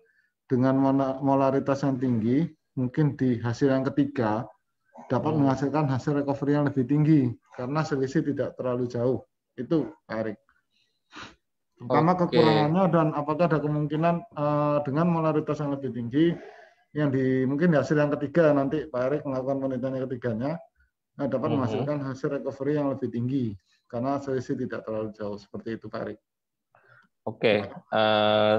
dengan molaritas yang tinggi, mungkin di hasil yang ketiga, dapat menghasilkan hasil recovery yang lebih tinggi karena selisih tidak terlalu jauh? Itu Pak Erik. Pertama kekurangannya, dan apakah ada kemungkinan dengan molaritas yang lebih tinggi yang mungkin di hasil yang ketiga nanti Pak Erik melakukan penelitian yang ketiganya dapat menghasilkan hasil recovery yang lebih tinggi karena selisih tidak terlalu jauh. Seperti itu Pak Erik. Oke,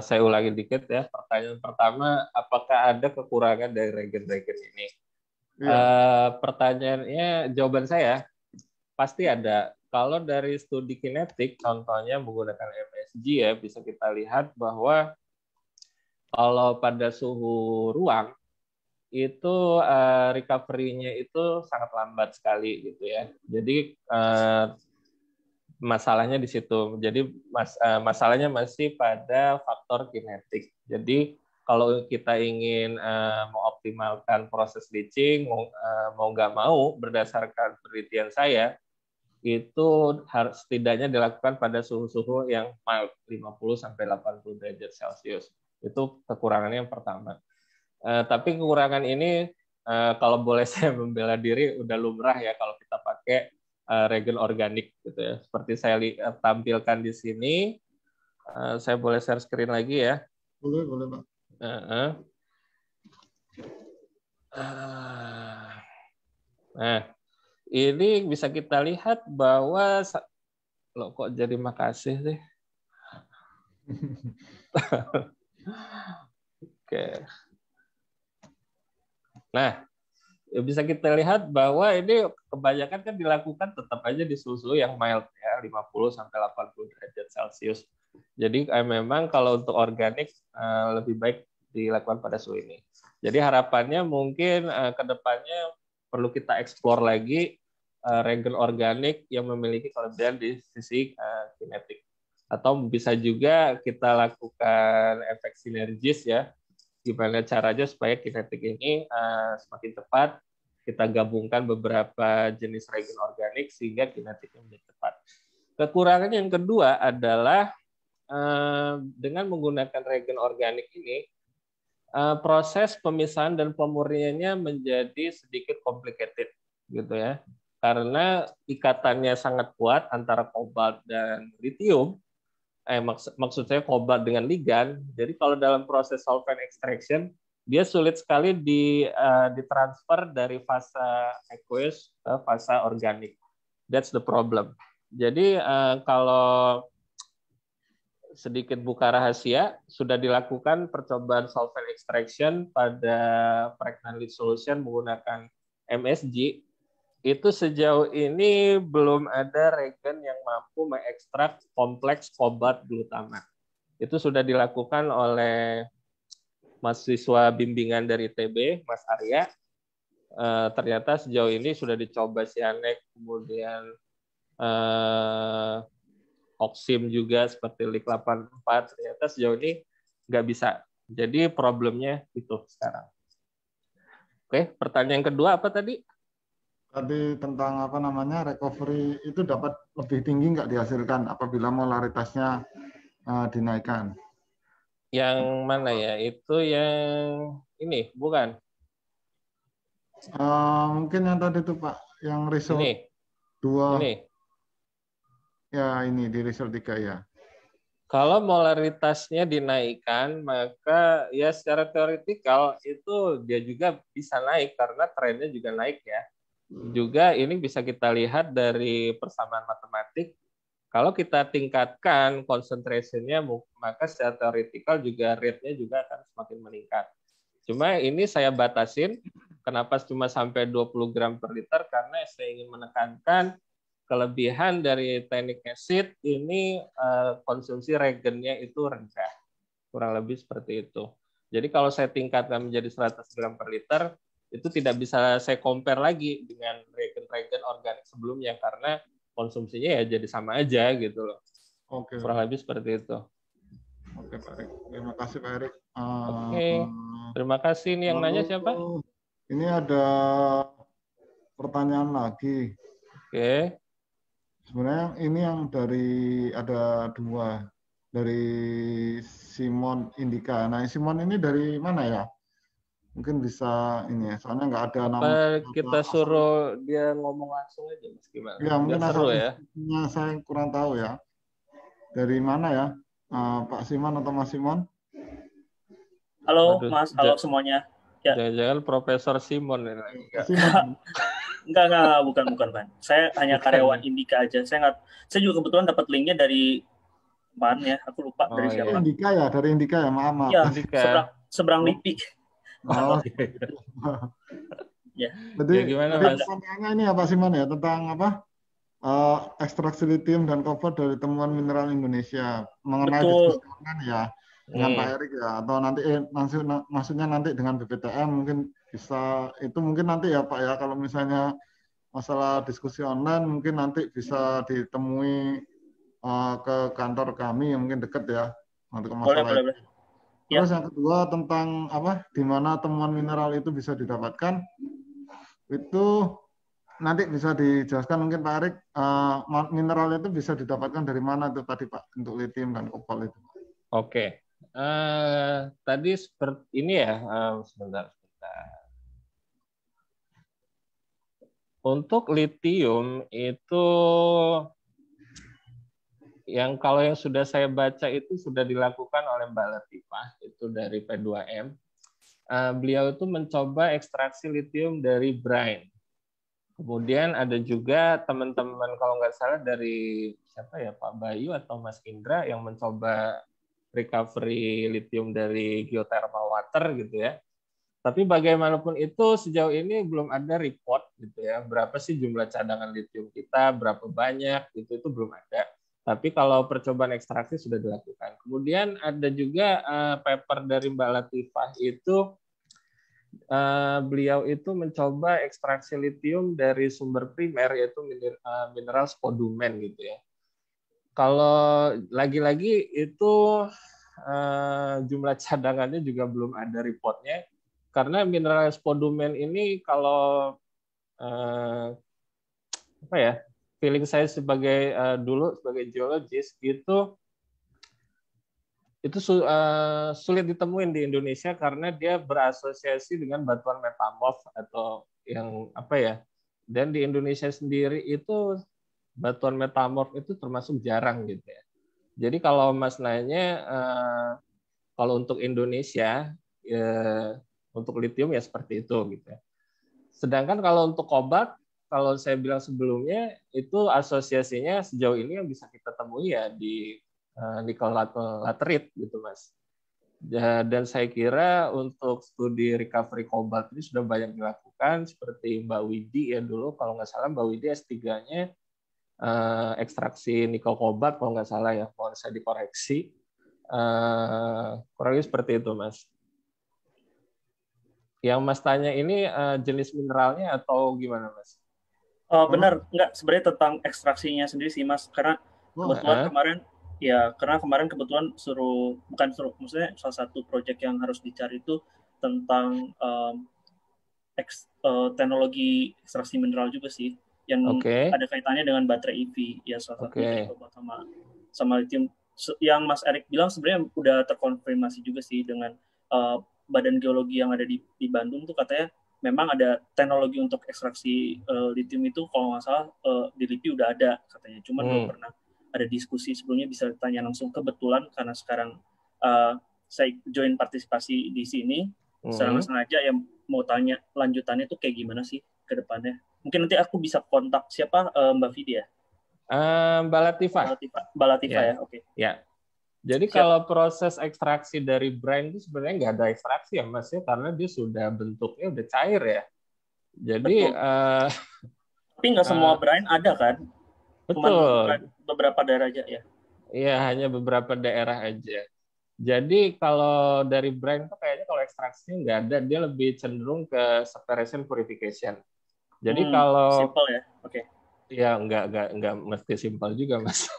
saya ulangi dikit ya. Pertanyaan pertama, apakah ada kekurangan dari regen-regen ini? Iya. Pertanyaannya, jawaban saya pasti ada. Kalau dari studi kinetik, contohnya menggunakan MSG ya, bisa kita lihat bahwa kalau pada suhu ruang itu recovery-nya itu sangat lambat sekali gitu ya. Jadi masalahnya di situ. Jadi masalahnya masih pada faktor kinetik. Jadi kalau kita ingin mengoptimalkan proses leaching, mau nggak mau berdasarkan penelitian saya, itu harus setidaknya dilakukan pada suhu-suhu yang mild, 50-80 derajat Celcius. Itu kekurangannya yang pertama. Tapi kekurangan ini, kalau boleh saya membela diri, udah lumrah ya kalau kita pakai regen organik gitu ya. Seperti saya tampilkan di sini. Saya boleh share screen lagi ya. Boleh Pak. Nah, ini bisa kita lihat bahwa loh kok jadi makasih sih. Oke. Nah, bisa kita lihat bahwa ini kebanyakan kan dilakukan tetap aja di suhu yang mild ya, 50-80 derajat Celcius. Jadi memang kalau untuk organik lebih baik dilakukan pada suhu ini. Jadi harapannya mungkin ke depannya perlu kita eksplor lagi regen organik yang memiliki kelebihan di sisi kinetik. Atau bisa juga kita lakukan efek sinergis ya. Gimana caranya supaya kinetik ini semakin cepat, kita gabungkan beberapa jenis regen organik sehingga kinetiknya menjadi cepat. Kekurangan yang kedua adalah dengan menggunakan regen organik ini, proses pemisahan dan pemurniannya menjadi sedikit complicated gitu ya. karena ikatannya sangat kuat antara kobalt dan litium. Maksud saya kobalt dengan ligan. Jadi kalau dalam proses solvent extraction, dia sulit sekali ditransfer dari fase aqueous ke fase organik. That's the problem. Jadi kalau sedikit buka rahasia, sudah dilakukan percobaan solvent extraction pada pregnant lead solution menggunakan MSG. Itu sejauh ini belum ada regen yang mampu mengekstrak kompleks kobalt glutamat. Itu sudah dilakukan oleh mahasiswa bimbingan dari ITB, Mas Arya. Ternyata sejauh ini sudah dicoba Cyanec, kemudian Oxim juga seperti LIK 84. Ternyata sejauh ini nggak bisa. Jadi problemnya itu sekarang. Oke, pertanyaan kedua apa tadi? Tadi tentang apa namanya recovery itu dapat lebih tinggi nggak dihasilkan apabila molaritasnya dinaikkan? Yang mana ya? Itu yang ini, bukan? Mungkin yang tadi itu Pak, yang result Ini. 2. Ini. Ya ini di result 3 ya. Kalau molaritasnya dinaikkan, maka ya secara teoretikal itu dia juga bisa naik karena trennya juga naik ya. Juga ini bisa kita lihat dari persamaan matematik. Kalau kita tingkatkan concentration-nya, maka secara teoretikal juga rate-nya juga akan semakin meningkat. Cuma ini saya batasin, kenapa cuma sampai 20 gram per liter, karena saya ingin menekankan kelebihan dari tannic acid ini konsumsi regennya itu rendah. Kurang lebih seperti itu. Jadi kalau saya tingkatkan menjadi 100 gram per liter, itu tidak bisa saya compare lagi dengan regen-regen organik sebelumnya karena konsumsinya ya jadi sama aja gitu loh. Oke. Kurang lebih seperti itu. Oke Pak Erik. Terima kasih Pak Erik. Oke. Terima kasih. Ini yang nanya siapa? Ini ada pertanyaan lagi. Oke. Sebenarnya ini yang dari ada 2 dari Simon Indika. Nah, Simon ini dari mana ya? Mungkin bisa ini ya, soalnya nggak ada nama. Kita suruh dia ngomong langsung aja, Mas, gimana? Ya, mungkin seru ya. Saya kurang tahu ya. Dari mana ya, Pak Simon atau Mas Simon? Halo, Mas. Halo semuanya. Ya. Jangan-jangan Profesor Simon ini. Enggak, bukan, Bang. Saya hanya karyawan Indika aja. Saya juga kebetulan dapat linknya dari mana ya? Aku lupa dari siapa. Indika ya, dari Indika ya, maaf. Ya, seberang LIPI. Oh. Ya. Jadi ya, gimana Mas? Pertanyaannya ini apa Simon ya tentang apa? Ekstraksi litium dan koper dari temuan mineral Indonesia mengenai diskusi ya dengan Pak Erik ya atau nanti maksudnya nanti dengan BPTM mungkin bisa itu mungkin nanti ya Pak ya kalau misalnya masalah diskusi online mungkin nanti bisa ditemui ke kantor kami yang mungkin dekat ya untuk masalah boleh. Terus yang kedua tentang apa di mana temuan mineral itu bisa didapatkan itu nanti bisa dijelaskan mungkin Pak Erik mineral itu bisa didapatkan dari mana itu tadi Pak untuk litium dan kobalt itu. Oke. Tadi seperti ini ya, sebentar. Untuk litium itu kalau yang sudah saya baca itu sudah dilakukan oleh Mbak Latifah, itu dari P2M. Beliau itu mencoba ekstraksi litium dari brine. Kemudian ada juga teman-teman kalau nggak salah dari siapa ya Pak Bayu atau Mas Indra yang mencoba recovery litium dari geothermal water gitu ya. Tapi bagaimanapun itu sejauh ini belum ada report gitu ya. Berapa sih jumlah cadangan litium kita, berapa banyak itu belum ada. Tapi kalau percobaan ekstraksi sudah dilakukan. Kemudian ada juga paper dari Mbak Latifah itu beliau itu mencoba ekstraksi litium dari sumber primer yaitu mineral spodumen gitu ya. Kalau lagi-lagi itu jumlah cadangannya juga belum ada reportnya karena mineral spodumen ini kalau apa ya? Feeling saya sebagai dulu sebagai geologis itu sulit ditemuin di Indonesia karena dia berasosiasi dengan batuan metamorf atau yang apa ya Dan di Indonesia sendiri itu batuan metamorf itu termasuk jarang gitu ya. Jadi kalau Mas nanya kalau untuk Indonesia untuk litium ya seperti itu gitu ya. Sedangkan kalau untuk kobalt, kalau saya bilang sebelumnya itu asosiasinya sejauh ini yang bisa kita temui ya di nikel laterite gitu Mas. Dan saya kira untuk studi recovery kobalt ini sudah banyak dilakukan seperti Mbak Widi ya dulu kalau nggak salah Mbak Widi S3-nya ekstraksi nikel kobalt kalau nggak salah ya, mohon saya dikoreksi. Kurang lebih seperti itu Mas. Yang Mas tanya ini jenis mineralnya atau gimana Mas? Benar, enggak sebenarnya tentang ekstraksinya sendiri sih Mas, karena kebetulan kemarin kebetulan maksudnya salah satu proyek yang harus dicari itu tentang teknologi ekstraksi mineral juga sih, yang ada kaitannya dengan baterai EV ya, salah satunya sama lithium. Yang Mas Erik bilang sebenarnya udah terkonfirmasi juga sih dengan Badan Geologi yang ada di Bandung tuh katanya memang ada teknologi untuk ekstraksi lithium itu kalau nggak salah di LIPI udah ada katanya, cuman belum pernah ada diskusi sebelumnya. Bisa tanya langsung, kebetulan karena sekarang saya join partisipasi di sini secara sengaja yang mau tanya lanjutannya tuh kayak gimana sih ke depannya. Mungkin nanti aku bisa kontak siapa, Mbak Vidya? Mbak Latifah ya, oke. Ya. Jadi kalau proses ekstraksi dari brine itu sebenarnya nggak ada ekstraksi ya Mas ya, karena dia sudah bentuknya udah cair ya. Jadi tapi nggak semua brine ada kan? Betul. Cuma beberapa daerah aja ya. Iya, hanya beberapa daerah aja. Jadi kalau dari brine itu kayaknya kalau ekstraksinya nggak ada, dia lebih cenderung ke separation purification. Jadi kalau simple ya, oke. Ya nggak mesti simpel juga Mas.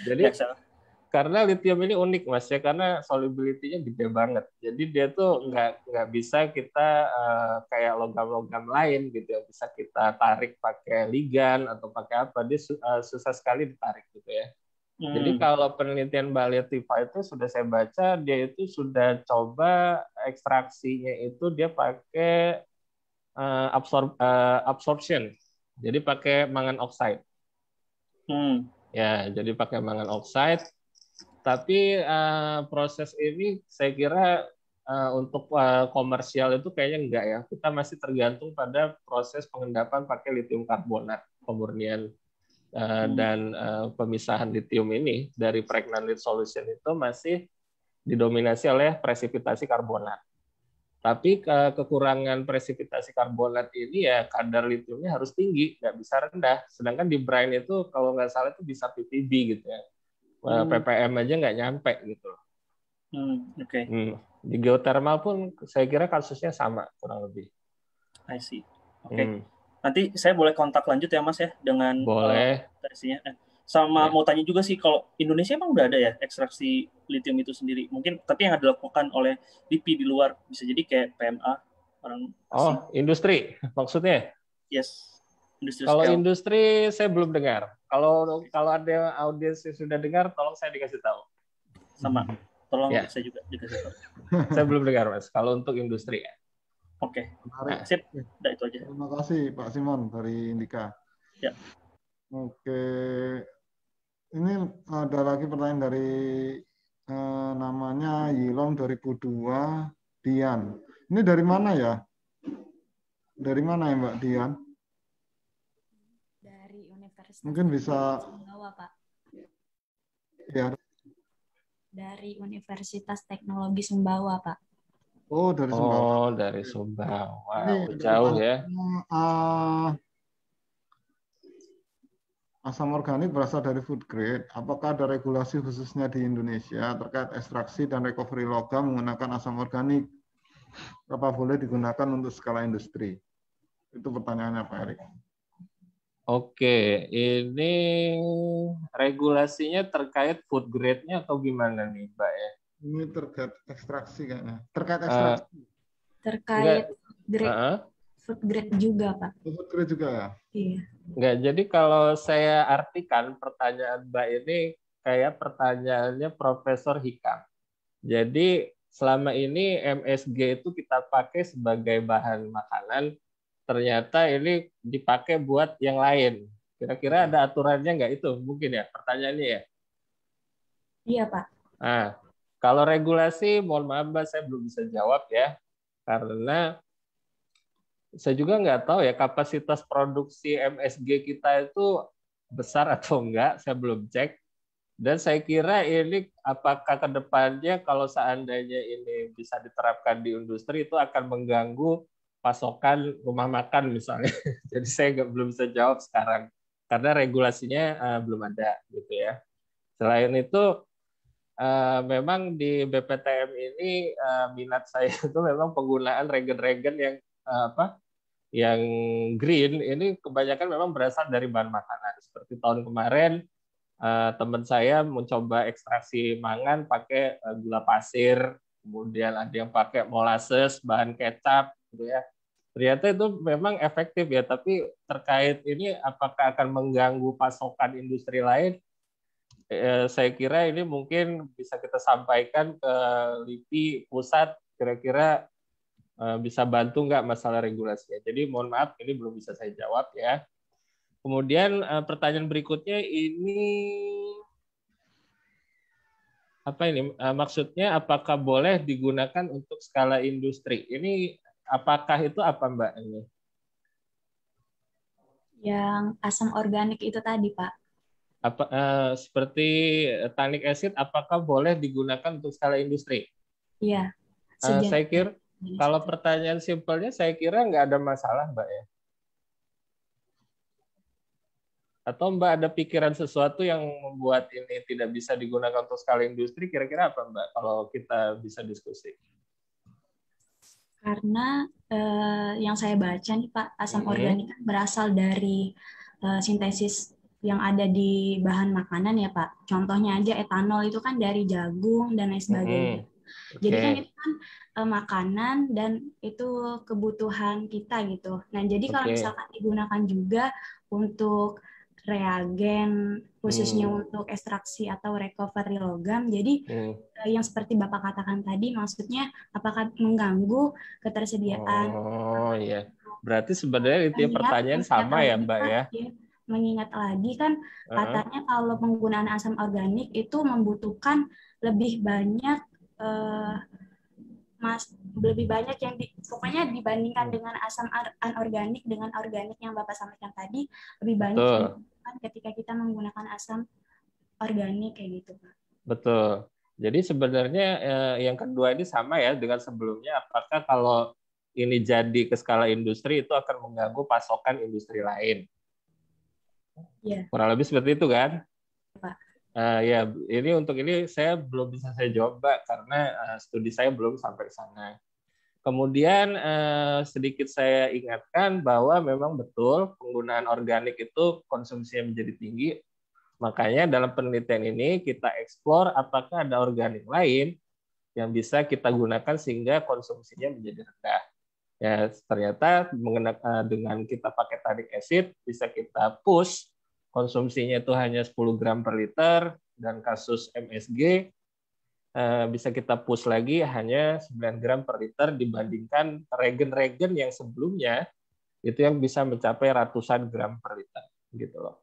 Jadi karena lithium ini unik Mas ya, karena solubility-nya gede banget. Jadi dia tuh nggak bisa kita kayak logam-logam lain gitu ya, bisa kita tarik pakai ligan atau pakai apa, dia susah sekali ditarik gitu ya. Jadi kalau penelitian Mbak Latifah itu sudah saya baca, dia itu sudah coba ekstraksinya itu dia pakai absorption. Jadi pakai mangan oxide. Ya, jadi pakai mangan oxide. Tapi proses ini saya kira untuk komersial itu kayaknya enggak ya. Kita masih tergantung pada proses pengendapan pakai lithium karbonat, pemurnian dan pemisahan lithium ini dari pregnant lead solution itu masih didominasi oleh presipitasi karbonat. Tapi kekurangan presipitasi karbonat ini ya kadar lithiumnya harus tinggi, nggak bisa rendah. Sedangkan di brine itu kalau nggak salah itu bisa ppb gitu ya. ppm aja nggak nyampe gitu. Di geothermal pun saya kira kasusnya sama kurang lebih. I see. Oke. Nanti saya boleh kontak lanjut ya Mas ya dengan versinya. Sama mau tanya juga sih, kalau Indonesia emang udah ada ya ekstraksi lithium itu sendiri? Mungkin tapi yang dilakukan oleh LIPI di luar, bisa jadi kayak PMA orang asing. Industri maksudnya? Yes. Kalau industri saya belum dengar. Kalau ada audiens yang sudah dengar, tolong saya dikasih tahu. Sama, tolong saya juga dikasih tahu. Saya belum dengar Mas. Kalau untuk industri ya. Oke. Sip. Udah itu aja. Terima kasih Pak Simon dari Indika. Ya. Oke. Ini ada lagi pertanyaan dari namanya Yilong 2002 Dian. Ini dari mana ya? Dari mana ya Mbak Dian? Dari Universitas mungkin bisa Sumbawa, Pak. Ya. Dari Universitas Teknologi Sumbawa, Pak. Oh, dari Sumbawa. Oh, dari Sumbawa. Jauh ya. Asam organik berasal dari food grade. Apakah ada regulasi khususnya di Indonesia terkait ekstraksi dan recovery logam menggunakan asam organik? Apa boleh digunakan untuk skala industri? Itu pertanyaannya Pak Erik. Oke, ini regulasinya terkait food grade-nya atau gimana nih, Mbak ya? Ini terkait ekstraksi kayaknya. Terkait ekstraksi. Terkait food grade juga, Pak. Food grade juga ya? Iya. Enggak, jadi kalau saya artikan pertanyaan Mbak ini kayak pertanyaannya Profesor Hikam. Jadi selama ini MSG itu kita pakai sebagai bahan makanan ternyata ini dipakai buat yang lain. Kira-kira ada aturannya nggak itu? Mungkin ya pertanyaannya ya? Iya, Pak. Nah, kalau regulasi, mohon maaf Mbak, saya belum bisa jawab ya. Karena saya juga nggak tahu ya kapasitas produksi MSG kita itu besar atau enggak, saya belum cek. Dan saya kira ini apakah ke depannya kalau seandainya ini bisa diterapkan di industri itu akan mengganggu pasokan rumah makan misalnya. Jadi saya belum bisa jawab sekarang karena regulasinya belum ada gitu ya. Selain itu memang di BPTM ini minat saya itu memang penggunaan regen-regen yang yang green ini kebanyakan memang berasal dari bahan makanan. Seperti tahun kemarin teman saya mencoba ekstraksi mangan pakai gula pasir, kemudian ada yang pakai molasses, bahan kecap, gitu ya. Ternyata itu memang efektif ya, tapi terkait ini apakah akan mengganggu pasokan industri lain? Saya kira ini mungkin bisa kita sampaikan ke LIPI pusat, kira-kira bisa bantu nggak masalah regulasinya. Jadi mohon maaf, ini belum bisa saya jawab ya. Kemudian pertanyaan berikutnya ini apa ini? Maksudnya apakah boleh digunakan untuk skala industri? Ini apakah itu apa Mbak ini? Yang asam organik itu tadi, Pak. Seperti tannic acid, apakah boleh digunakan untuk skala industri? Iya. Saya kira kalau pertanyaan simpelnya, saya kira nggak ada masalah Mbak ya. Atau Mbak ada pikiran sesuatu yang membuat ini tidak bisa digunakan untuk skala industri, kira-kira apa Mbak kalau kita bisa diskusi? Karena yang saya baca nih Pak, asam organik berasal dari sintesis yang ada di bahan makanan ya Pak. Contohnya aja etanol itu kan dari jagung dan lain sebagainya. Jadi kan itu kan makanan dan itu kebutuhan kita gitu. Nah jadi kalau misalkan digunakan juga untuk reagen khususnya untuk ekstraksi atau recovery logam. Jadi yang seperti Bapak katakan tadi, maksudnya apakah mengganggu ketersediaan? Oh iya, berarti sebenarnya itu pertanyaan sama ya Mbak ya? Mengingat lagi kan katanya kalau penggunaan asam organik itu membutuhkan lebih banyak lebih banyak yang pokoknya dibandingkan dengan asam anorganik dengan organik yang Bapak sampaikan tadi lebih banyak yang ketika kita menggunakan asam organik kayak gitu Pak. Betul. Jadi sebenarnya yang kedua ini sama ya dengan sebelumnya. Apakah kalau ini jadi ke skala industri itu akan mengganggu pasokan industri lain? Ya. Kurang lebih seperti itu kan? Pak. Ya, ini untuk ini saya belum bisa saya jawab Mbak karena studi saya belum sampai sana. Kemudian sedikit saya ingatkan bahwa memang betul penggunaan organik itu konsumsinya menjadi tinggi. Makanya dalam penelitian ini kita eksplor apakah ada organik lain yang bisa kita gunakan sehingga konsumsinya menjadi rendah. Ya, ternyata dengan kita pakai tannic acid bisa kita push konsumsinya itu hanya 10 gram per liter dan kasus MSG bisa kita push lagi hanya 9 gram per liter dibandingkan regen-regen yang sebelumnya itu yang bisa mencapai ratusan gram per liter gitu loh.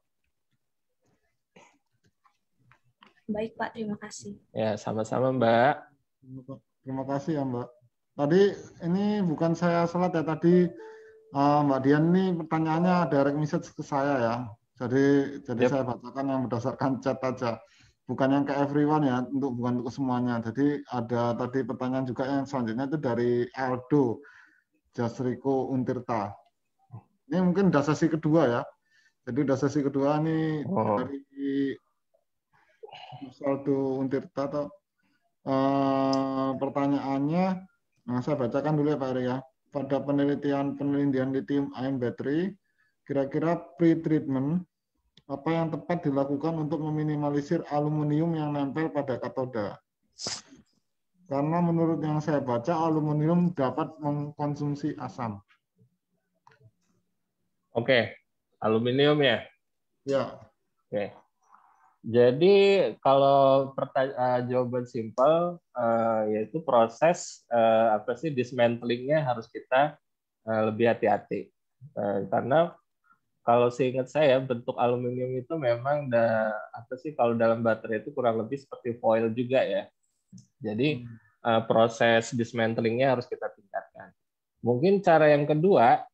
Baik Pak, terima kasih. Ya, sama-sama Mbak. Terima kasih ya Mbak. Tadi ini bukan saya salah ya, tadi Mbak Dian ini pertanyaannya direct message ke saya ya. Jadi saya bacakan yang berdasarkan chat aja. Bukan yang ke everyone ya, bukan untuk semuanya. Jadi ada tadi pertanyaan juga yang selanjutnya itu dari Aldo Jasriko Untirta. Ini mungkin udah sesi kedua ya. Jadi udah sesi kedua nih dari Mas Aldo Untirta atau pertanyaannya, nah saya bacakan dulu ya Pak Eri ya. Pada penelitian lithium ion battery, kira-kira pre-treatment apa yang tepat dilakukan untuk meminimalisir aluminium yang nempel pada katoda? Karena menurut yang saya baca, aluminium dapat mengkonsumsi asam. Oke, aluminium ya? Ya. Oke. Jadi kalau jawaban simpel, yaitu proses dismantlingnya harus kita lebih hati-hati. Karena kalau seingat saya bentuk aluminium itu memang apa sih, kalau dalam baterai itu kurang lebih seperti foil juga ya. Jadi proses dismantlingnya harus kita tingkatkan. Mungkin cara yang kedua,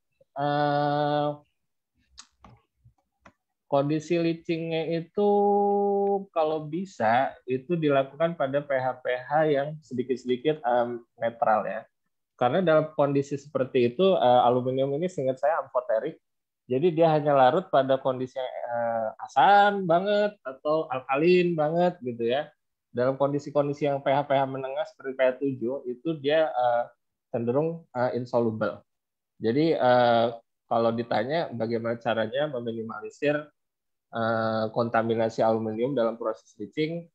kondisi leachingnya itu kalau bisa itu dilakukan pada pH-pH yang sedikit-sedikit netral ya. Karena dalam kondisi seperti itu aluminium ini seingat saya amfoterik, jadi dia hanya larut pada kondisi asam banget atau alkalin banget gitu ya. Dalam kondisi-kondisi yang pH-pH menengah seperti pH 7 itu dia cenderung insoluble. Jadi kalau ditanya bagaimana caranya meminimalisir kontaminasi aluminium dalam proses leaching,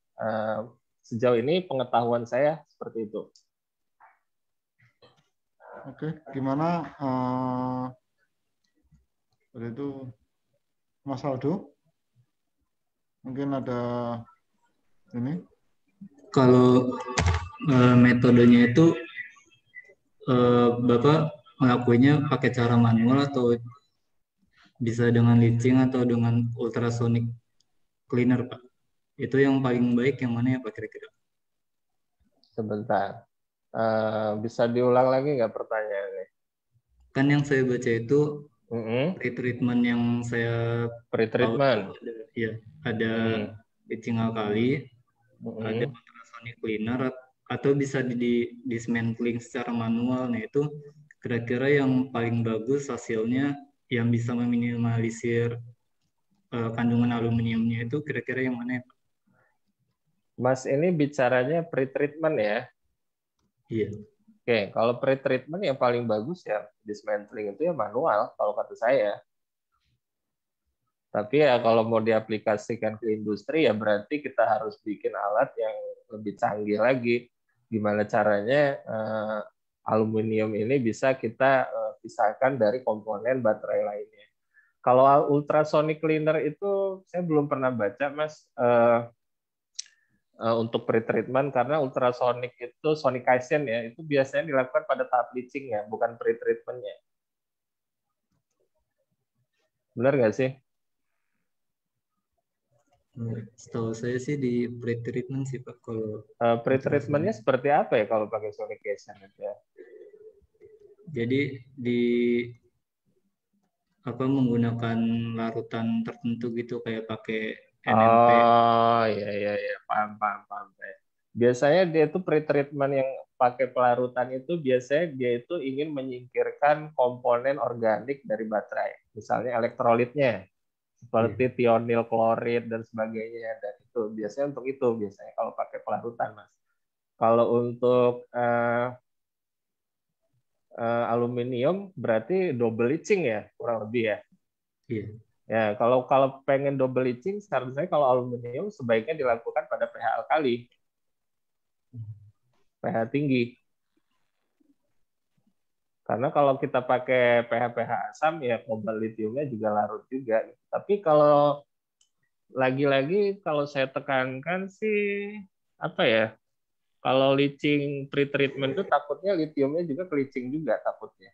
sejauh ini pengetahuan saya seperti itu. Oke, gimana itu Mas Aldo? Mungkin ada ini? Kalau metodenya itu Bapak melakukannya pakai cara manual atau bisa dengan leaching atau dengan ultrasonic cleaner, Pak? Itu yang paling baik yang mana ya, Pak, kira-kira? Sebentar. Bisa diulang lagi nggak pertanyaannya? Kan yang saya baca itu pre-treatment yang saya pre-treatment. Ada leaching alkali, ada ultrasonic cleaner, atau bisa dismantling secara manual. Nah, itu kira-kira yang paling bagus hasilnya yang bisa meminimalisir kandungan aluminiumnya itu kira-kira yang mana ya, Pak? Mas ini bicaranya pre-treatment ya? Iya. Oke, kalau pre-treatment yang paling bagus ya dismantling itu ya manual kalau kata saya. Tapi ya kalau mau diaplikasikan ke industri ya berarti kita harus bikin alat yang lebih canggih lagi. Gimana caranya aluminium ini bisa kita pisahkan dari komponen baterai lainnya. Kalau ultrasonic cleaner itu saya belum pernah baca, Mas, untuk pre-treatment, karena ultrasonic itu sonicization ya, itu biasanya dilakukan pada tahap leaching ya, bukan pre-treatmentnya. Benar nggak sih? Setahu saya sih di pre-treatment sih, Pak. Kalau pre-treatmentnya seperti apa ya kalau pakai sonicization itu ya? Jadi menggunakan larutan tertentu gitu, kayak pakai NMP. Oh iya, paham. Biasanya dia itu pre-treatment yang pakai pelarutan itu biasanya dia itu ingin menyingkirkan komponen organik dari baterai, misalnya elektrolitnya seperti tionil klorid dan sebagainya, dan itu biasanya untuk itu biasanya kalau pakai pelarutan, Mas. Kalau untuk aluminium berarti double leaching ya kurang lebih ya. Iya. Ya kalau pengen double leaching, seharusnya kalau aluminium sebaiknya dilakukan pada pH alkali, pH tinggi. Karena kalau kita pakai pH asam ya kobalt litiumnya juga larut juga. Tapi kalau lagi-lagi kalau saya tekankan sih apa ya? Kalau leaching pre-treatment itu takutnya litiumnya juga ke-leaching juga takutnya.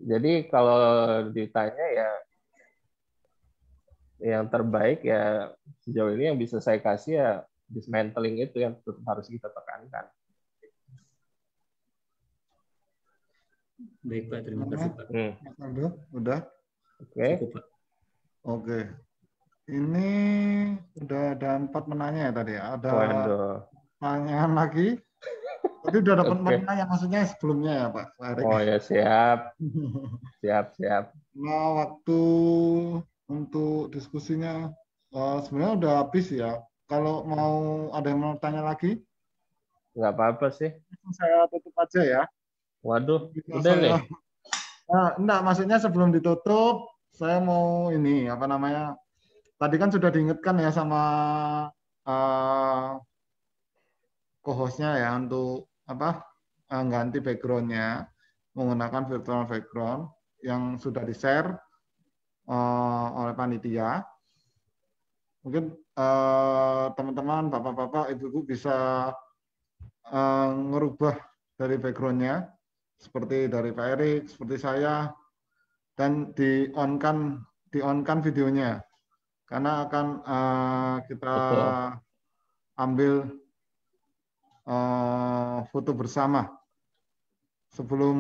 Jadi kalau ditanya ya yang terbaik ya sejauh ini yang bisa saya kasih ya dismantling itu yang tetap harus kita tekankan. Baik, Pak, terima kasih, Pak. Udah? Oke. Oke. Ini udah ada 4 penanya ya tadi ya. Ada pertanyaan lagi. Tadi udah dapat pertanyaan maksudnya sebelumnya ya, Pak Erik. Oh ya, siap. Siap. Nah, waktu untuk diskusinya sebenarnya udah habis ya. Kalau mau ada yang mau tanya lagi? Nggak apa-apa sih. Saya tutup aja ya. Waduh, udah nih. Enggak, maksudnya sebelum ditutup, saya mau ini, apa namanya, tadi kan sudah diingatkan ya sama co-hostnya ya untuk ganti background-nya menggunakan virtual background yang sudah di-share oleh panitia. Mungkin teman-teman, bapak-bapak, ibu-ibu bisa ngerubah dari background-nya seperti dari Pak Erik, seperti saya, dan di-on-kan videonya. Karena akan kita ambil foto bersama. Sebelum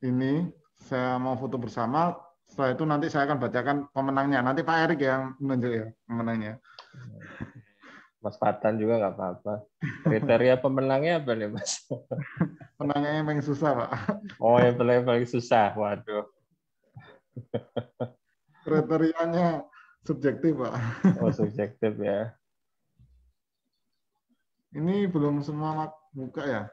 ini saya mau foto bersama, setelah itu nanti saya akan bacakan pemenangnya. Nanti Pak Erik yang menunjuk ya pemenangnya. Mas Patan juga nggak apa-apa. Kriteria pemenangnya apa nih, Mas? Penanya yang paling susah, Pak. Oh, yang paling susah. Waduh. Kriterianya subjektif, Pak. Oh, subjektif ya. Ini belum semua buka ya?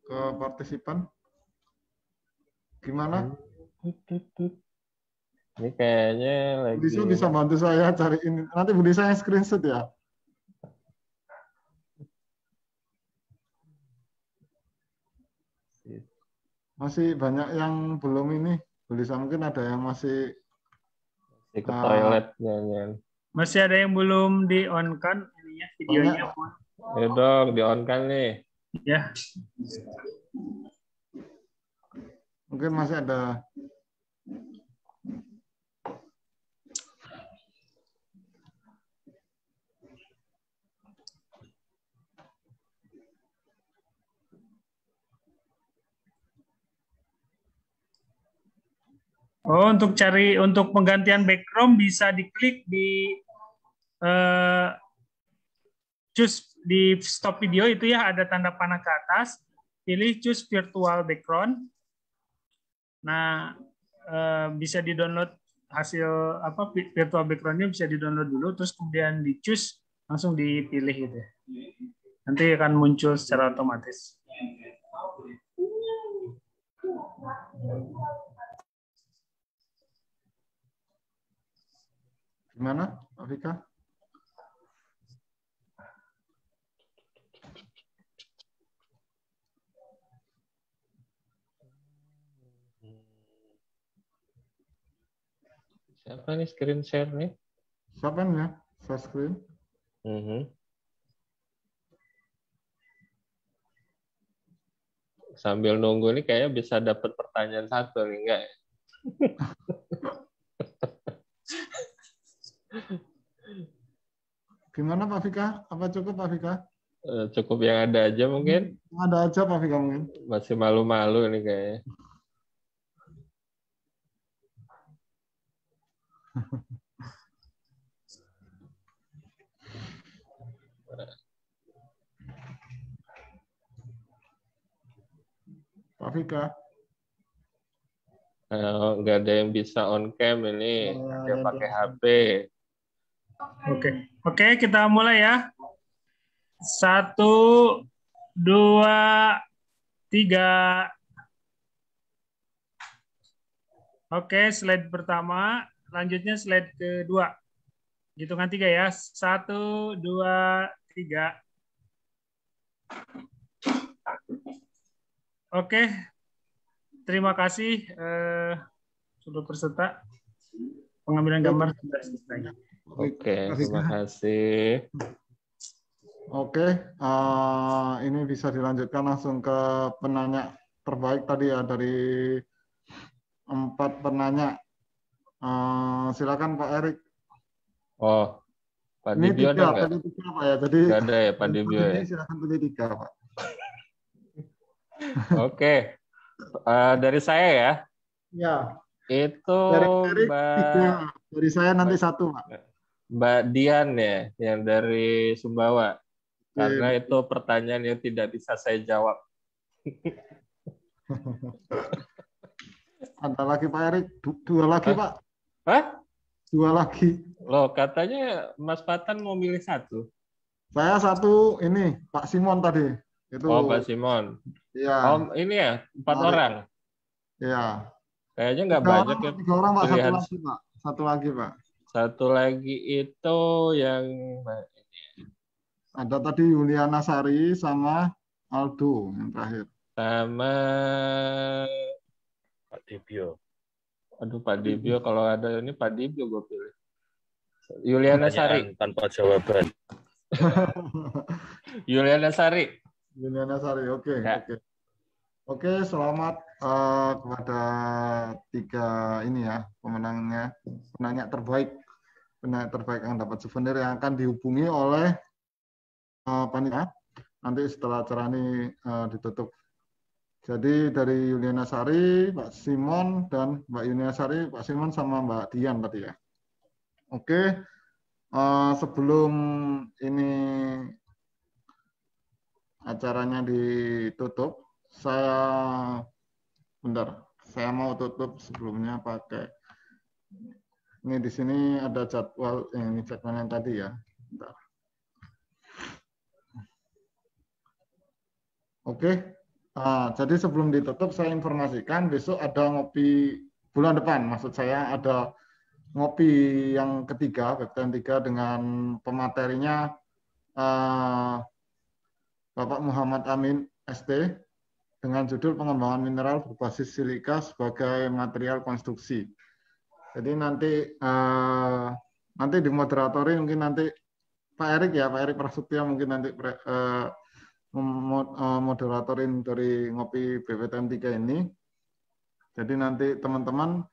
Ke partisipan. Gimana? Ini kayaknya lagi... Budisa bisa bantu saya cari ini. Nanti Budisa yang screenshot ya. Masih banyak yang belum ini. Budisa mungkin ada yang masih ke toilet. Masih ada yang belum di-on-kan ininya, videonya. Ya dong, di-on-kan nih. Ya. Mungkin masih ada. Oh, untuk penggantian background bisa diklik di choose di stop video itu ya, ada tanda panah ke atas, pilih choose virtual background. Nah, bisa di-download hasil virtual background-nya, bisa di-download dulu, terus kemudian di-choose, langsung dipilih gitu. Nanti akan muncul secara otomatis. Gimana, Pak Vika? Siapa nih screen share nih? Siapa nih ya? Share screen. Sambil nunggu nih kayaknya bisa dapat pertanyaan satu nih, enggak? Gimana Pak Vika? Apa cukup Pak Vika? Cukup yang ada aja mungkin. Ada aja Pak Vika mungkin. Masih malu-malu nih kayaknya. Pak Vika. Nggak ada yang bisa on cam ini. Dia pakai HP. Oke, kita mulai ya. 1, 2, 3. Oke, slide pertama. Lanjutnya slide kedua. Hitungan 3 ya. 1, 2, 3. Oke. Terima kasih seluruh peserta. Pengambilan gambar sudah selesai. Oke, terima kasih. Oke, ini bisa dilanjutkan langsung ke penanya terbaik tadi ya dari 4 penanya. Silakan Pak Erik. Oh, Pak Ini Dibio ada nggak? Pilih 3 Pak ya. Jadi nggak ada ya Pak Dibio ya. Silakan pilih 3 Pak. Oke, dari saya ya. Ya. Itu dari Erik, Mbak. Dari saya nanti 1 Pak. Mbak Dian ya, yang dari Sumbawa. Karena itu pertanyaan yang tidak bisa saya jawab. Ada lagi Pak Erik, 2 lagi Pak. Hah? 2 lagi. Loh, katanya Mas Patan mau milih 1. Saya 1 ini, Pak Simon tadi. Itu. Oh, Pak Simon. Iya. Oh, ini ya, 4 orang. Iya. Kayaknya nggak banyak ya. 3 orang Pak, pilihan. 1 lagi Pak. 1 lagi Pak. 1 lagi itu yang ada tadi Yuliana Sari sama Aldo yang terakhir. Sama Pak Dibio. Aduh, Pak Dibio, kalau ada ini Pak Dibio gue pilih. Yuliana Sari. Tanpa jawaban. Yuliana Sari. Yuliana Sari, oke. Ya. Oke. Oke, selamat kepada 3 ini ya pemenangnya, penanya terbaik yang dapat souvenir yang akan dihubungi oleh panitia nanti setelah acara ini ditutup. Jadi dari Yuliana Sari, Pak Simon dan Mbak Yuliana Sari, Pak Simon sama Mbak Dian tadi ya. Oke, sebelum ini acaranya ditutup, saya mau tutup sebelumnya pakai ini di sini ada jadwal ini jadwal yang tadi ya. Bentar. Oke, jadi sebelum ditutup saya informasikan besok ada ngopi bulan depan, maksud saya ada ngopi yang ketiga, Webtime 3 dengan pematerinya Bapak Muhammad Amin ST dengan judul pengembangan mineral berbasis silika sebagai material konstruksi. Jadi nanti dimoderatori mungkin nanti Pak Erik Prasetya mungkin nanti moderatorin dari ngopi BPTM 3 ini. Jadi nanti teman-teman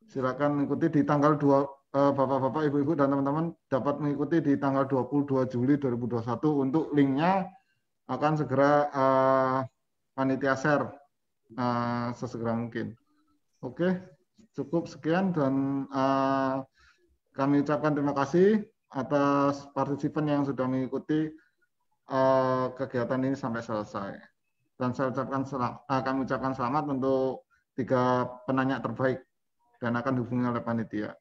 silakan ikuti di tanggal 2, Bapak-bapak, Ibu-ibu dan teman-teman dapat mengikuti di tanggal 22 Juli 2021 untuk linknya akan segera panitia share sesegera mungkin. Oke, cukup sekian dan kami ucapkan terima kasih atas partisipan yang sudah mengikuti kegiatan ini sampai selesai. Dan kami ucapkan selamat untuk 3 penanya terbaik dan akan dihubungi oleh panitia.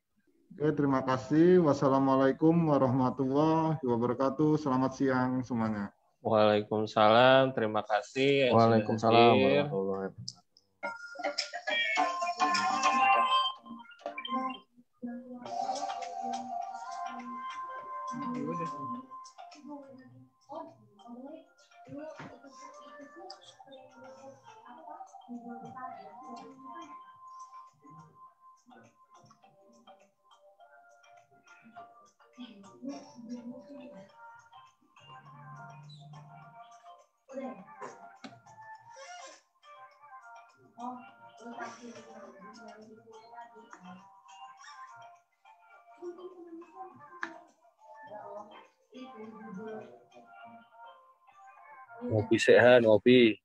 Oke, terima kasih. Wassalamualaikum warahmatullahi wabarakatuh. Selamat siang semuanya. Waalaikumsalam. Terima kasih. Waalaikumsalam warahmatullahi wabarakatuh. Ngopi sehat, ngopi.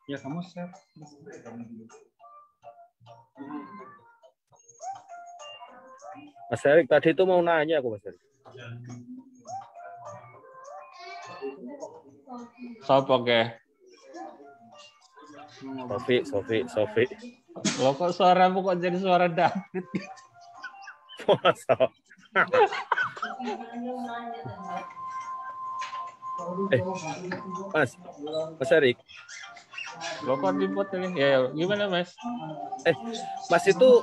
Ya, kamu share. Mas Erik tadi itu mau nanya aku, Mas Erik. Oke. Sofi. Lo kok suaramu kok jadi suara David? Masa? Mas Erik. Lo kok dipot ini? Ya, gimana Mas? Mas itu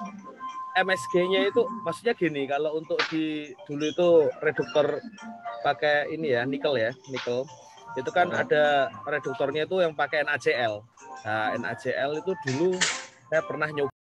MSG-nya itu maksudnya gini, kalau untuk dulu itu reduktor pakai ini ya, nikel. Itu kan ada reduktornya itu yang pakai NaCl. Nah, NaCl itu dulu saya pernah nyoba